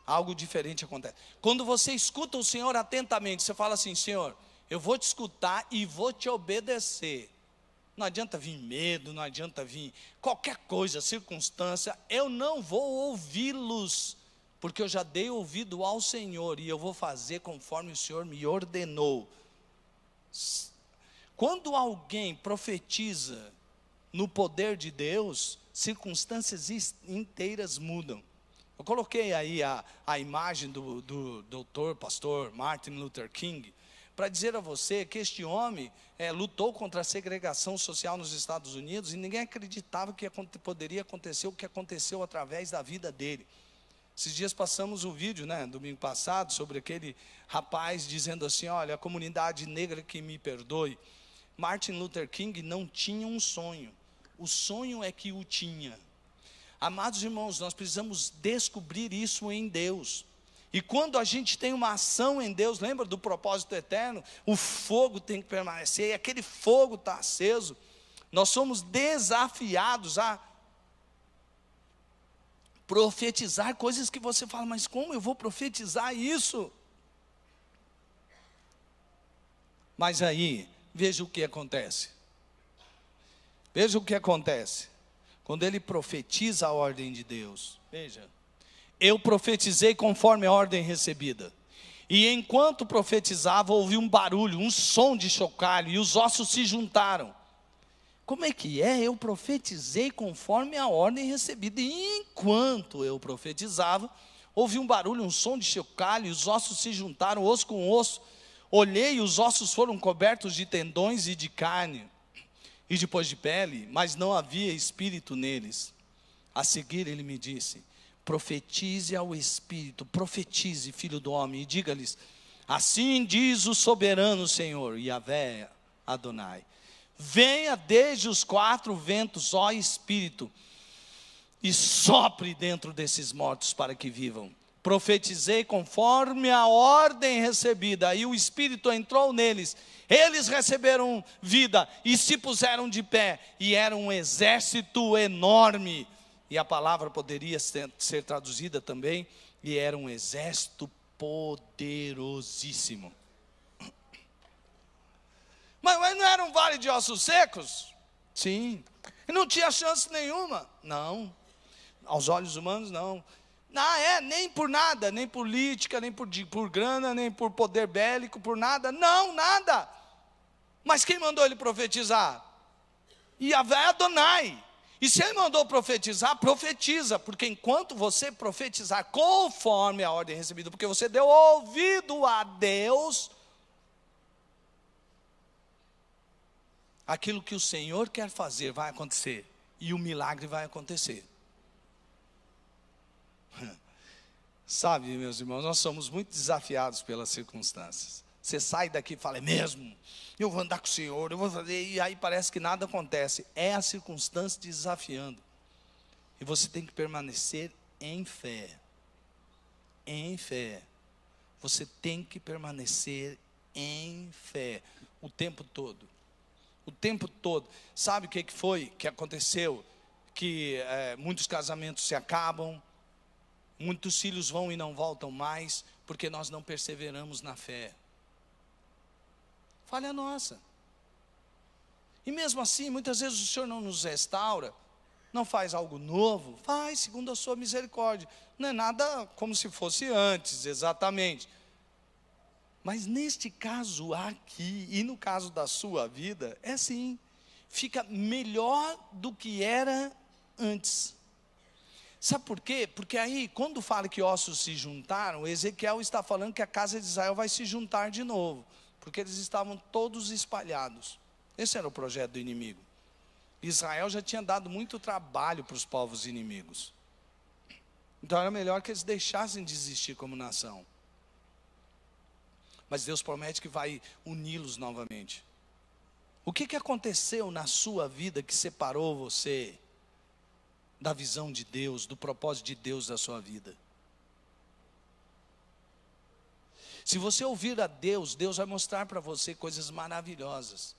algo diferente acontece. Quando você escuta o Senhor atentamente, você fala assim: Senhor, eu vou te escutar e vou te obedecer. Não adianta vir medo, não adianta vir qualquer coisa, circunstância, eu não vou ouvi-los, porque eu já dei ouvido ao Senhor, e eu vou fazer conforme o Senhor me ordenou. Quando alguém profetiza no poder de Deus, circunstâncias inteiras mudam. Eu coloquei aí a imagem do doutor, pastor Martin Luther King, para dizer a você que este homem lutou contra a segregação social nos Estados Unidos, e ninguém acreditava que poderia acontecer o que aconteceu através da vida dele. Esses dias passamos um vídeo, domingo passado, sobre aquele rapaz dizendo assim: olha, a comunidade negra que me perdoe. Martin Luther King não tinha um sonho, o sonho é que o tinha. Amados irmãos, nós precisamos descobrir isso em Deus. E quando a gente tem uma ação em Deus, lembra do propósito eterno? O fogo tem que permanecer, e aquele fogo está aceso. Nós somos desafiados a profetizar coisas que você fala: mas como eu vou profetizar isso? Mas aí, veja o que acontece. Veja o que acontece. Quando ele profetiza a ordem de Deus. Veja. Eu profetizei conforme a ordem recebida. E enquanto profetizava, ouvi um barulho, um som de chocalho, e os ossos se juntaram. Como é que é? Eu profetizei conforme a ordem recebida. E enquanto eu profetizava, ouvi um barulho, um som de chocalho, e os ossos se juntaram, osso com osso. Olhei, e os ossos foram cobertos de tendões e de carne, e depois de pele, mas não havia espírito neles. A seguir ele me disse: profetize ao espírito, profetize, filho do homem, e diga-lhes: assim diz o soberano Senhor, Yahvé Adonai, venha desde os quatro ventos, ó espírito, e sopre dentro desses mortos para que vivam. Profetizei conforme a ordem recebida, e o Espírito entrou neles, eles receberam vida, e se puseram de pé, e era um exército enorme, e a palavra poderia ser traduzida também, e era um exército poderosíssimo. Mas não era um vale de ossos secos? Sim. E não tinha chance nenhuma? Não. Aos olhos humanos, não. Nem por nada, nem política, nem por grana, nem por poder bélico, por nada. Não, nada. Mas quem mandou ele profetizar? Yahvé Adonai. E se ele mandou profetizar, profetiza. Porque enquanto você profetizar conforme a ordem recebida, porque você deu ouvido a Deus, aquilo que o Senhor quer fazer vai acontecer. E o milagre vai acontecer. Sabe, meus irmãos, nós somos muito desafiados pelas circunstâncias. Você sai daqui e fala: é mesmo? Eu vou andar com o Senhor, eu vou fazer, e aí parece que nada acontece. É a circunstância desafiando. E você tem que permanecer em fé. Em fé. Você tem que permanecer em fé o tempo todo. O tempo todo. Sabe o que foi que aconteceu? Que muitos casamentos se acabam, muitos filhos vão e não voltam mais, porque nós não perseveramos na fé. Falha nossa. E mesmo assim, muitas vezes o Senhor não nos restaura, não faz algo novo, faz segundo a sua misericórdia. Não é nada como se fosse antes, exatamente. Mas neste caso aqui, e no caso da sua vida, é assim, fica melhor do que era antes. Sabe por quê? Porque aí, quando fala que ossos se juntaram, Ezequiel está falando que a casa de Israel vai se juntar de novo, porque eles estavam todos espalhados. Esse era o projeto do inimigo. Israel já tinha dado muito trabalho para os povos inimigos. Então era melhor que eles deixassem de existir como nação. Mas Deus promete que vai uni-los novamente. O que aconteceu na sua vida que separou você da visão de Deus, do propósito de Deus da sua vida? Se você ouvir a Deus, Deus vai mostrar para você coisas maravilhosas.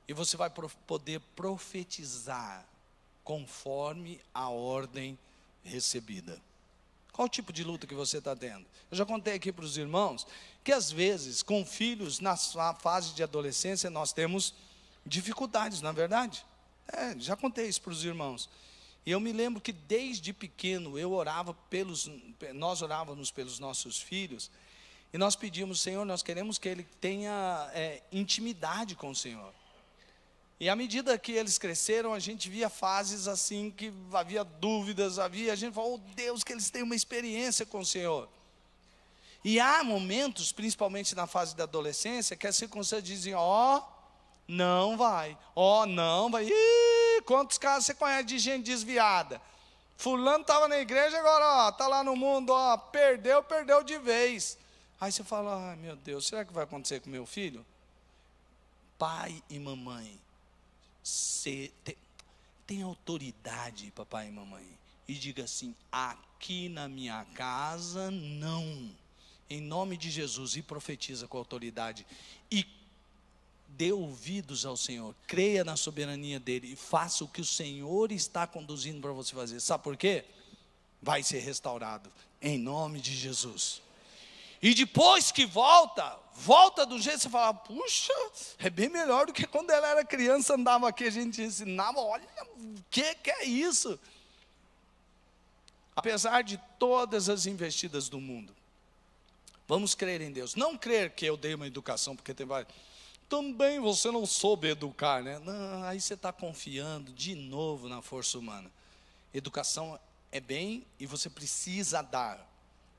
E você vai poder profetizar conforme a ordem recebida. Qual o tipo de luta que você está tendo? Eu já contei aqui para os irmãos que às vezes com filhos na fase de adolescência nós temos dificuldades, não é verdade? Já contei isso para os irmãos. E eu me lembro que desde pequeno nós orávamos pelos nossos filhos e nós pedíamos: Senhor, nós queremos que ele tenha intimidade com o Senhor. E à medida que eles cresceram, a gente via fases assim que havia dúvidas, a gente falou: oh Deus, que eles tenham uma experiência com o Senhor. E há momentos, principalmente na fase da adolescência, que as circunstâncias dizem: não vai, não vai. Ih, quantos casos você conhece de gente desviada? Fulano estava na igreja, agora está lá no mundo, perdeu de vez. Aí você fala: ai meu Deus, será que vai acontecer com meu filho? Pai e mamãe, tem autoridade, papai e mamãe, e diga assim: aqui na minha casa não, em nome de Jesus, e profetiza com autoridade, e dê ouvidos ao Senhor, creia na soberania dele, e faça o que o Senhor está conduzindo para você fazer. Sabe por quê? Vai ser restaurado, em nome de Jesus. E depois que volta do jeito que você fala: puxa, é bem melhor do que quando ela era criança, andava aqui, a gente ensinava, olha, o que é isso? Apesar de todas as investidas do mundo, vamos crer em Deus. Não crer que eu dei uma educação, porque também você não soube educar, né? Não, aí você está confiando de novo na força humana. Educação é bem e você precisa dar.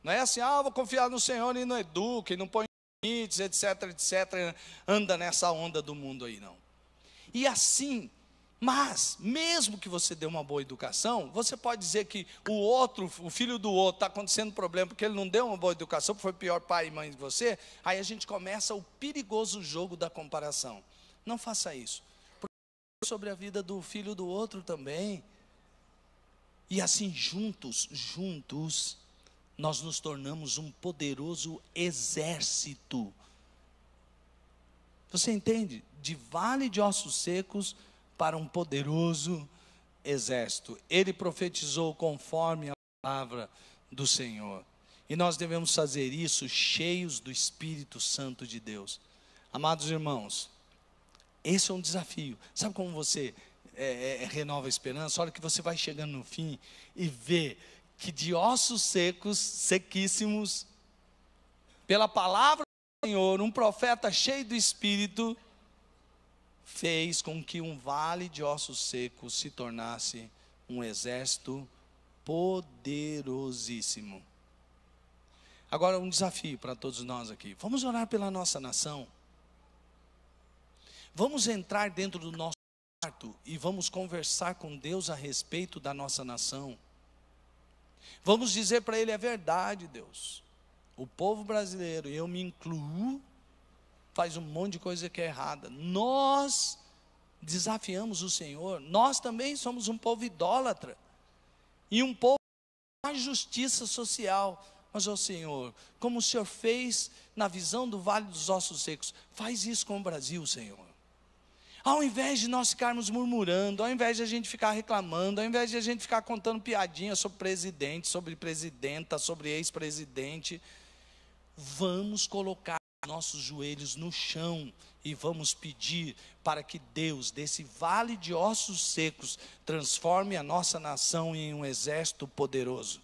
Não é assim: vou confiar no Senhor e não educa, e não põe limites, etc, anda nessa onda do mundo aí, não. E assim, mas, mesmo que você dê uma boa educação, você pode dizer que o filho do outro, está acontecendo problema, porque ele não deu uma boa educação, porque foi pior pai e mãe de você. Aí a gente começa o perigoso jogo da comparação. Não faça isso. Porque sobre a vida do filho do outro também. E assim, juntos, nós nos tornamos um poderoso exército. Você entende? De vale de ossos secos para um poderoso exército. Ele profetizou conforme a palavra do Senhor. E nós devemos fazer isso cheios do Espírito Santo de Deus. Amados irmãos, esse é um desafio. Sabe como você renova a esperança? A hora que você vai chegando no fim e vê que de ossos secos, sequíssimos, pela palavra do Senhor, um profeta cheio do Espírito, fez com que um vale de ossos secos se tornasse um exército poderosíssimo. Agora um desafio para todos nós aqui. Vamos orar pela nossa nação. Vamos entrar dentro do nosso quarto e vamos conversar com Deus a respeito da nossa nação. Vamos dizer para Ele: é verdade, Deus, o povo brasileiro, e eu me incluo, faz um monte de coisa que é errada. Nós desafiamos o Senhor. Nós também somos um povo idólatra, e um povo que faz justiça social. Mas, ó Senhor, como o Senhor fez na visão do Vale dos Ossos Secos, faz isso com o Brasil, Senhor. Ao invés de nós ficarmos murmurando, ao invés de a gente ficar reclamando, ao invés de a gente ficar contando piadinhas sobre presidente, sobre presidenta, sobre ex-presidente, vamos colocar nossos joelhos no chão e vamos pedir para que Deus, desse vale de ossos secos, transforme a nossa nação em um exército poderoso.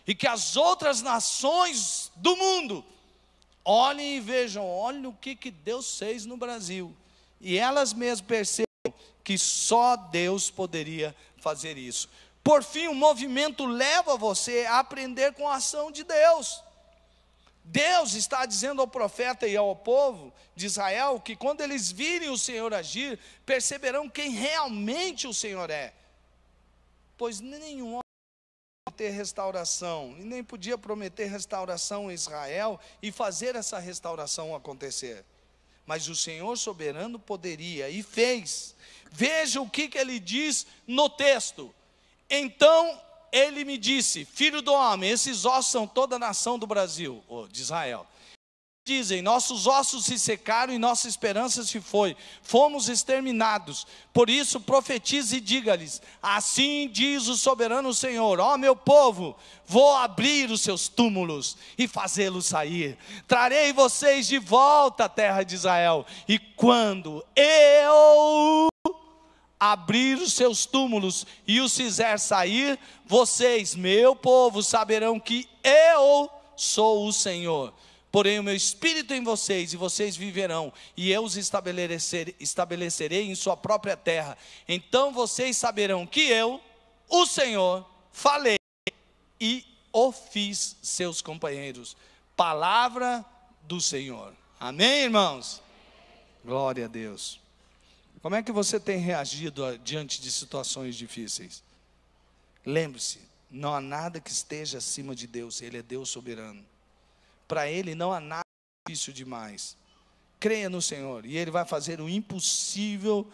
E que as outras nações do mundo olhem e vejam, olhem o que Deus fez no Brasil. E elas mesmas percebam que só Deus poderia fazer isso. Por fim, o movimento leva você a aprender com a ação de Deus. Deus está dizendo ao profeta e ao povo de Israel que quando eles virem o Senhor agir, perceberão quem realmente o Senhor é. Pois nenhum homem ter restauração, e nem podia prometer restauração a Israel e fazer essa restauração acontecer. Mas o Senhor soberano poderia e fez. Veja o que ele diz no texto. Então ele me disse, filho do homem, esses ossos são toda a nação do Brasil, ou de Israel. Dizem, nossos ossos se secaram e nossa esperança se foi, fomos exterminados. Por isso profetize e diga-lhes, assim diz o soberano Senhor, ó meu povo, vou abrir os seus túmulos e fazê-los sair. Trarei vocês de volta à terra de Israel. E quando eu abrir os seus túmulos e os fizer sair, vocês, meu povo, saberão que eu sou o Senhor. Porém o meu espírito em vocês, e vocês viverão, e eu os estabelecerei em sua própria terra. Então vocês saberão que eu, o Senhor, falei e o fiz seus companheiros. Palavra do Senhor. Amém, irmãos? Glória a Deus. Como é que você tem reagido diante de situações difíceis? Lembre-se, não há nada que esteja acima de Deus, Ele é Deus soberano. Para Ele não há nada difícil demais. Creia no Senhor e Ele vai fazer o impossível.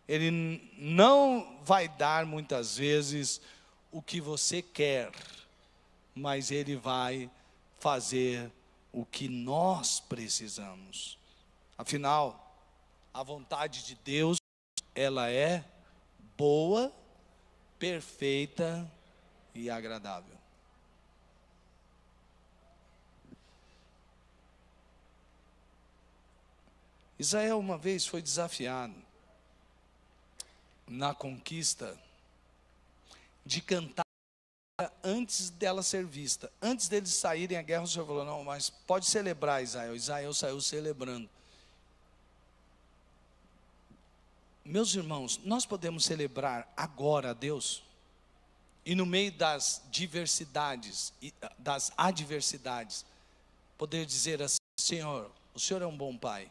Ele não vai dar muitas vezes o que você quer, mas Ele vai fazer o que nós precisamos. Afinal, a vontade de Deus, ela é boa, perfeita e agradável. Israel uma vez foi desafiado na conquista de cantar antes dela ser vista. Antes deles saírem à guerra, o Senhor falou, não, mas pode celebrar Israel. Israel saiu celebrando. Meus irmãos, nós podemos celebrar agora a Deus, e no meio das diversidades, das adversidades, poder dizer assim, Senhor, o Senhor é um bom Pai.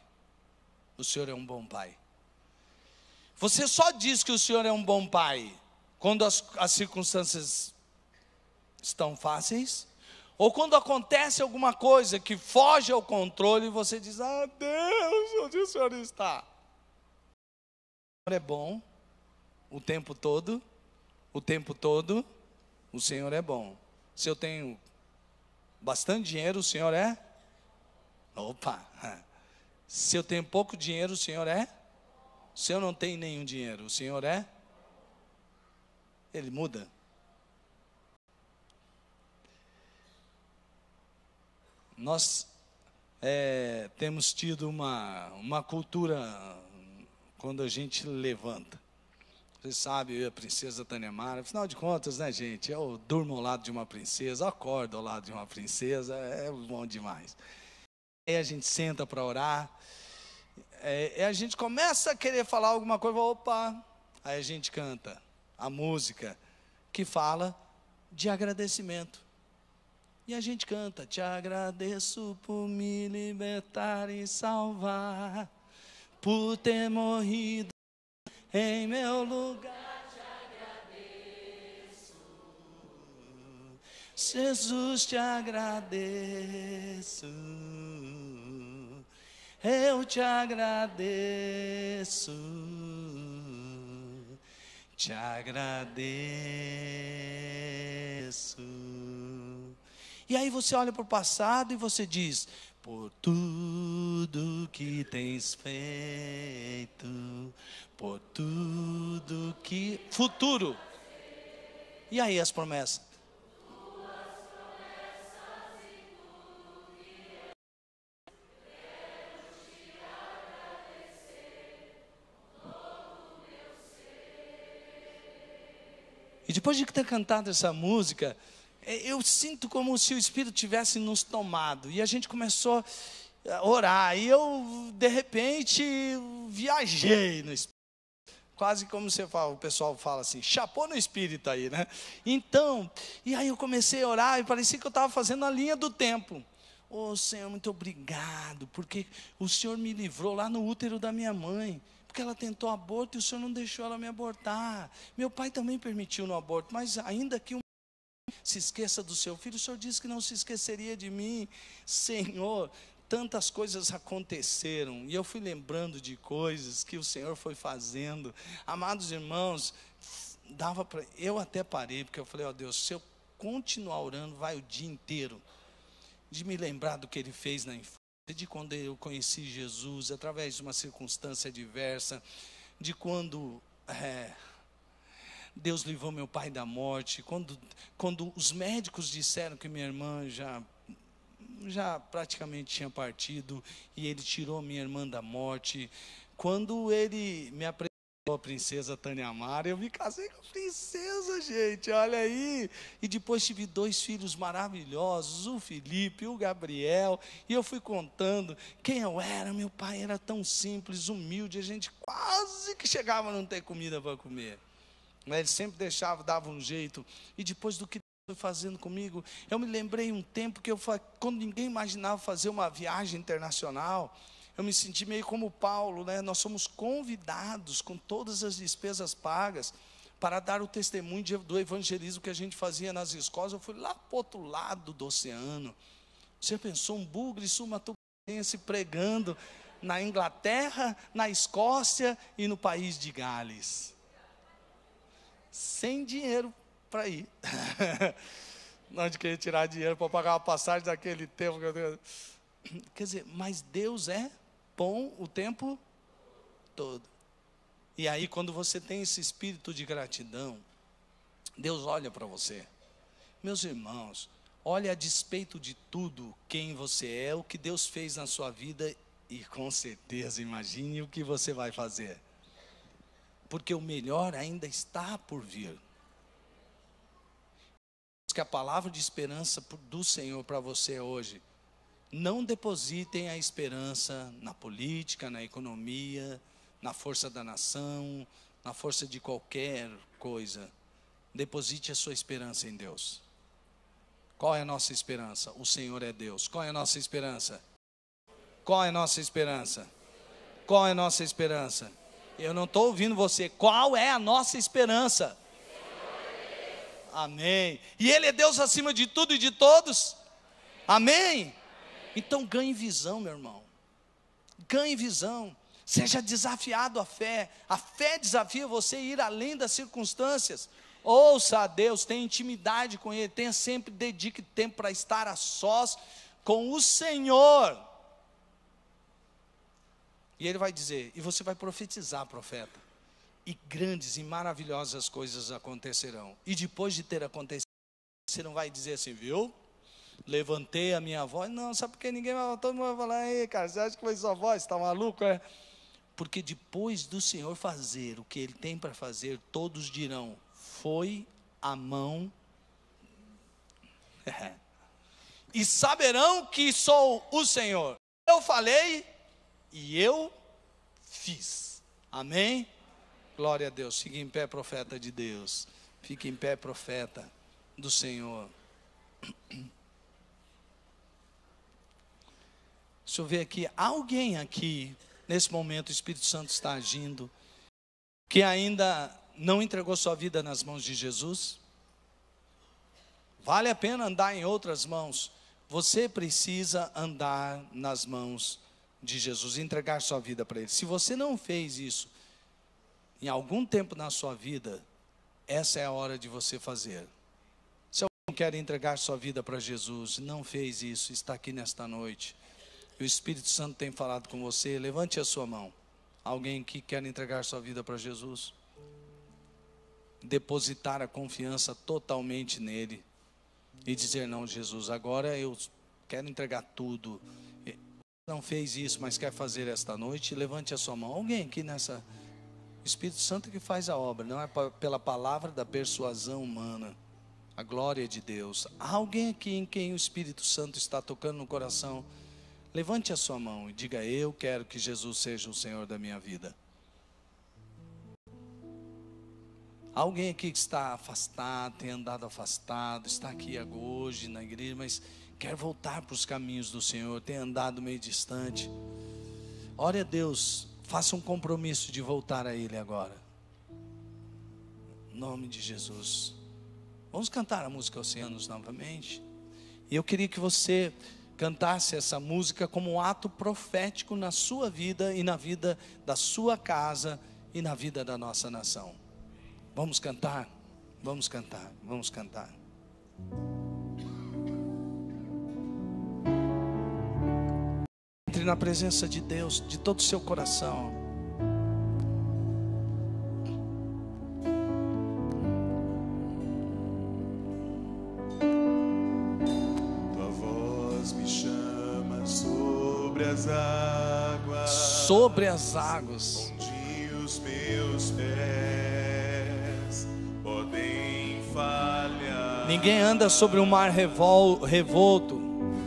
O Senhor é um bom Pai. Você só diz que o Senhor é um bom Pai quando as circunstâncias estão fáceis, ou quando acontece alguma coisa que foge ao controle, e você diz, ah Deus, onde o Senhor está? O Senhor é bom, o tempo todo, o Senhor é bom. Se eu tenho bastante dinheiro, o Senhor é? Opa! Se eu tenho pouco dinheiro, o Senhor é? Se eu não tenho nenhum dinheiro, o Senhor é? Ele muda. Nós temos tido uma cultura, quando a gente levanta. Você sabe, eu e a princesa Tânia Mara, afinal de contas, né, gente? Eu durmo ao lado de uma princesa, eu acordo ao lado de uma princesa, é bom demais. Aí a gente senta para orar, a gente começa a querer falar alguma coisa, opa, aí a gente canta a música que fala de agradecimento. E a gente canta, te agradeço por me libertar e salvar, por ter morrido em meu lugar, te agradeço. Jesus, te agradeço. Eu te agradeço. Te agradeço. E aí você olha para o passado e você diz, por tudo que tens feito, por tudo que... Futuro. E aí as promessas? depois de ter cantado essa música, eu sinto como se o Espírito tivesse nos tomado. E a gente começou a orar. E eu, de repente, viajei no Espírito. Quase como você fala, o pessoal fala assim, chapou no Espírito aí, né? Então, e aí eu comecei a orar e parecia que eu estava fazendo a linha do tempo. Senhor, muito obrigado, porque o Senhor me livrou lá no útero da minha mãe. Porque ela tentou aborto e o Senhor não deixou ela me abortar. Meu pai também permitiu no aborto, mas ainda que se esqueça do seu filho, o Senhor disse que não se esqueceria de mim. Senhor, tantas coisas aconteceram, e eu fui lembrando de coisas que o Senhor foi fazendo. Amados irmãos, eu até parei, porque eu falei, Deus, se eu continuar orando, vai o dia inteiro, de me lembrar do que Ele fez na infância, de quando eu conheci Jesus, através de uma circunstância diversa, de quando Deus livrou meu pai da morte, quando os médicos disseram que minha irmã já praticamente tinha partido, e Ele tirou minha irmã da morte, quando Ele me apresentou a princesa Tânia Amara, eu me casei com a princesa, gente, olha aí, e depois tive 2 filhos maravilhosos, o Felipe e o Gabriel, e eu fui contando quem eu era. Meu pai era tão simples, humilde, a gente quase que chegava a não ter comida para comer, mas ele sempre dava um jeito. E depois do que foi fazendo comigo, eu me lembrei um tempo que quando ninguém imaginava fazer uma viagem internacional, eu me senti meio como Paulo, né? Nós somos convidados com todas as despesas pagas para dar o testemunho do evangelismo que a gente fazia nas escolas. Eu fui lá para o outro lado do oceano. Você pensou, um bugre sul-mato-grossense pregando na Inglaterra, na Escócia e no país de Gales, sem dinheiro para ir. Não de querer tirar dinheiro para pagar a passagem daquele tempo. Quer dizer, mas Deus é bom o tempo todo. E aí, quando você tem esse espírito de gratidão, Deus olha para você. Meus irmãos, olha a despeito de tudo quem você é, o que Deus fez na sua vida, e com certeza imagine o que você vai fazer. Porque o melhor ainda está por vir. Que a palavra de esperança do Senhor para você hoje: não depositem a esperança na política, na economia, na força da nação, na força de qualquer coisa. Deposite a sua esperança em Deus. Qual é a nossa esperança? O Senhor é Deus. Qual é a nossa esperança? Qual é a nossa esperança? Qual é a nossa esperança? Eu não estou ouvindo você. Qual é a nossa esperança? Amém. E Ele é Deus acima de tudo e de todos? Amém? Então ganhe visão, meu irmão. Ganhe visão. Seja desafiado à fé. A fé desafia você a ir além das circunstâncias. Ouça a Deus, tenha intimidade com Ele. Dedique tempo para estar a sós com o Senhor. E Ele vai dizer, e você vai profetizar, profeta. E grandes e maravilhosas coisas acontecerão. E depois de ter acontecido, você não vai dizer assim, viu? Levantei a minha voz. Não, sabe por que ninguém vai, todo mundo vai falar, ei, cara, você acha que foi sua voz? Está maluco, é? Porque depois do Senhor fazer o que Ele tem para fazer, todos dirão, foi a mão. E saberão que sou o Senhor. Eu falei e eu fiz. Amém? Glória a Deus. Fique em pé, profeta de Deus. Fique em pé, profeta do Senhor. Deixa eu ver aqui. Alguém aqui, nesse momento, o Espírito Santo está agindo, que ainda não entregou sua vida nas mãos de Jesus? Vale a pena andar em outras mãos. Você precisa andar nas mãos de Jesus, entregar sua vida para Ele. Se você não fez isso em algum tempo na sua vida, essa é a hora de você fazer. Se alguém quer entregar sua vida para Jesus, não fez isso, está aqui nesta noite, e o Espírito Santo tem falado com você, levante a sua mão. Alguém que quer entregar sua vida para Jesus, depositar a confiança totalmente nele, e dizer, não, Jesus, agora eu quero entregar tudo. Não fez isso, mas quer fazer esta noite, levante a sua mão. Alguém aqui nessa... Espírito Santo que faz a obra, não é pela palavra da persuasão humana. A glória de Deus. Há alguém aqui em quem o Espírito Santo está tocando no coração? Levante a sua mão e diga: eu quero que Jesus seja o Senhor da minha vida. Há alguém aqui que está afastado, tem andado afastado, está aqui hoje na igreja, mas quer voltar para os caminhos do Senhor, tem andado meio distante. Ore a Deus, faça um compromisso de voltar a Ele agora. Em nome de Jesus. Vamos cantar a música Oceanos novamente. E eu queria que você cantasse essa música como um ato profético na sua vida e na vida da sua casa e na vida da nossa nação. Vamos cantar? Vamos cantar, vamos cantar. Entre na presença de Deus de todo o seu coração. Sobre as águas, onde os meus pés podem falhar. Ninguém anda sobre um mar revolto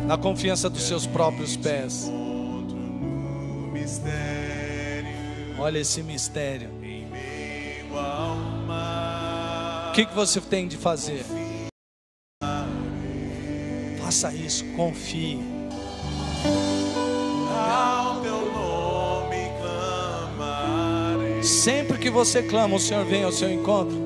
na confiança dos seus próprios pés. No mistério, olha esse mistério. em meio ao mar, O que você tem de fazer? Faça isso, confie. ao teu nome clamarei. Sempre que você clama, o Senhor vem ao seu encontro.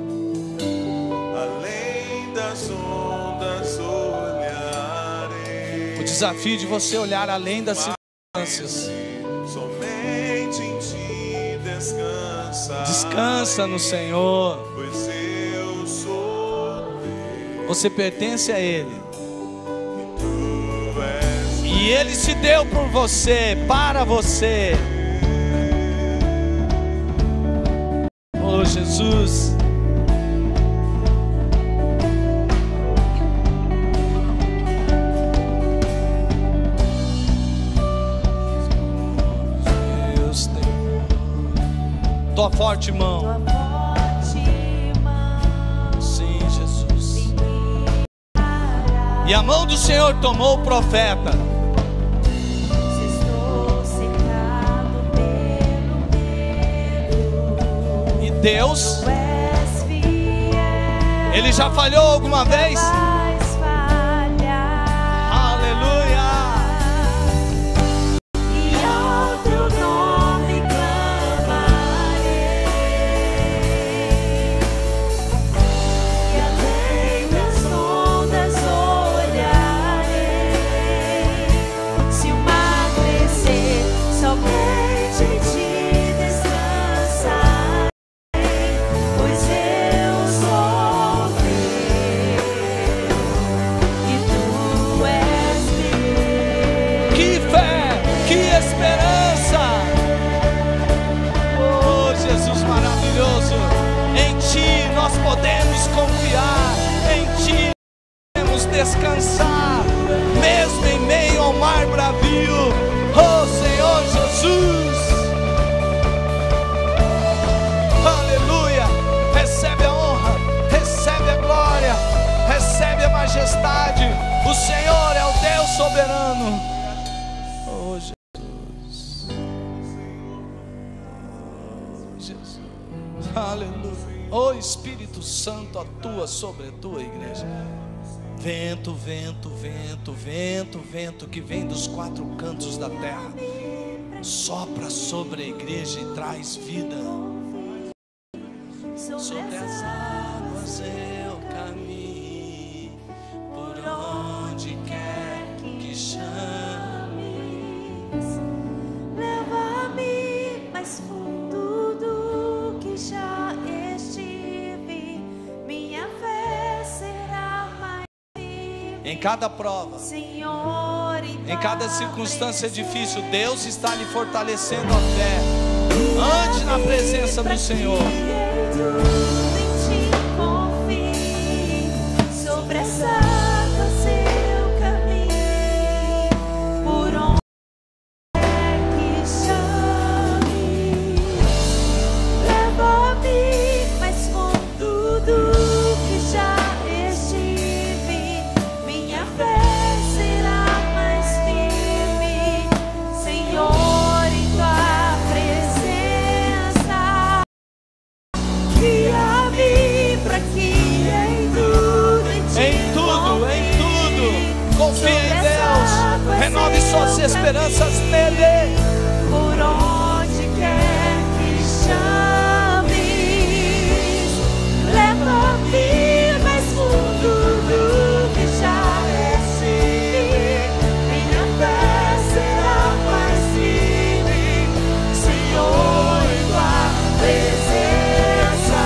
Além das ondas olharei. O desafio de você olhar além das circunstâncias. Somente em ti descansa. Descansa no Senhor. Pois eu sou teu. Você pertence a Ele. Tu és E Ele se deu por você, para você. Oh Jesus. Deus tem tua forte mão. Sim, Jesus. E a mão do Senhor tomou o profeta. E Deus, Ele já falhou alguma vez? Aleluia. E ao teu nome clamarei, e além das ondas olharei. Se o mar crescer, somente em ti descansarei, pois eu sou teu e tu és meu. Que fé, que esperança. Oh Jesus maravilhoso. Em Ti nós podemos confiar. Em Ti podemos descansar. Mesmo em meio ao mar bravio. Oh Senhor Jesus. Aleluia. Recebe a honra, recebe a glória, recebe a majestade. O Senhor é o Deus soberano. Oh Jesus. Oh Jesus. Aleluia. Oh Espírito Santo, atua sobre a tua igreja. Vento, vento, vento, vento, vento que vem dos quatro cantos da terra. Sopra sobre a igreja e traz vida. Sobre as águas eu caminho, por onde quer que chames. Leva-me mais fundo do que já estive. Minha fé será mais firme. Em cada prova, Senhor, em cada circunstância difícil, Deus está lhe fortalecendo a fé. Ande na presença do Senhor. em ti confie. Sobre as águas eu caminho, por onde quer que chames. Leva Ele. Por onde quer que chames, leva-me mais fundo do que já desci. Minha fé será mais firme, Senhor, em tua presença.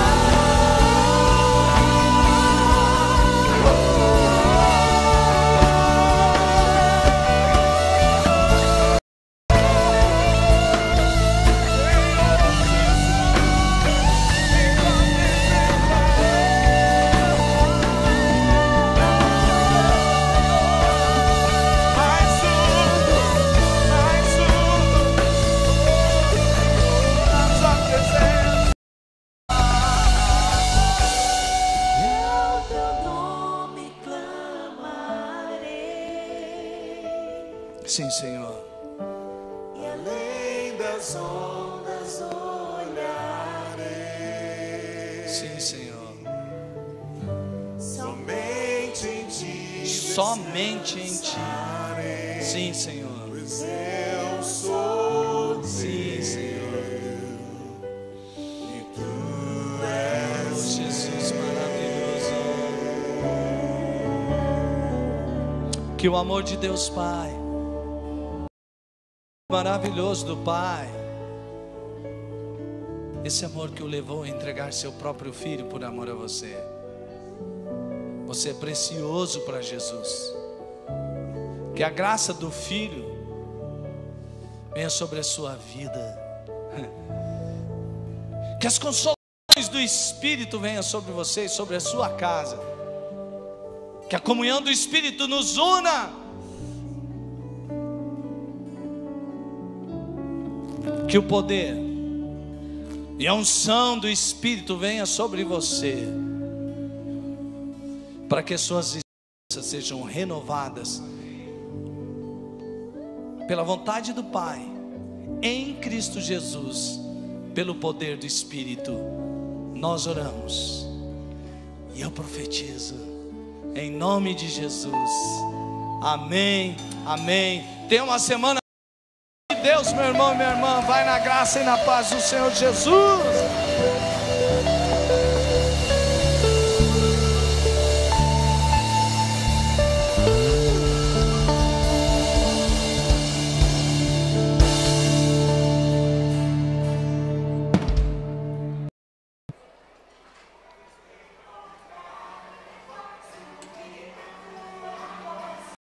Sim, Senhor. E além das ondas olharei. Sim, Senhor. Somente em ti. Somente em ti. Sim, Senhor. Pois eu sou Sim, Senhor. e tu és. Jesus maravilhoso. Que o amor de Deus Pai, maravilhoso do Pai, esse amor que o levou a entregar seu próprio filho por amor a você. Você é precioso para Jesus. Que a graça do Filho venha sobre a sua vida. Que as consolações do Espírito venham sobre você e sobre a sua casa. Que a comunhão do Espírito nos una. Que o poder e a unção do Espírito venha sobre você, para que suas esperanças sejam renovadas pela vontade do Pai, em Cristo Jesus, pelo poder do Espírito. Nós oramos e eu profetizo em nome de Jesus. Amém, amém. Tenha uma semana de Deus, meu irmão e minha irmã. Vai na graça e na paz do Senhor Jesus.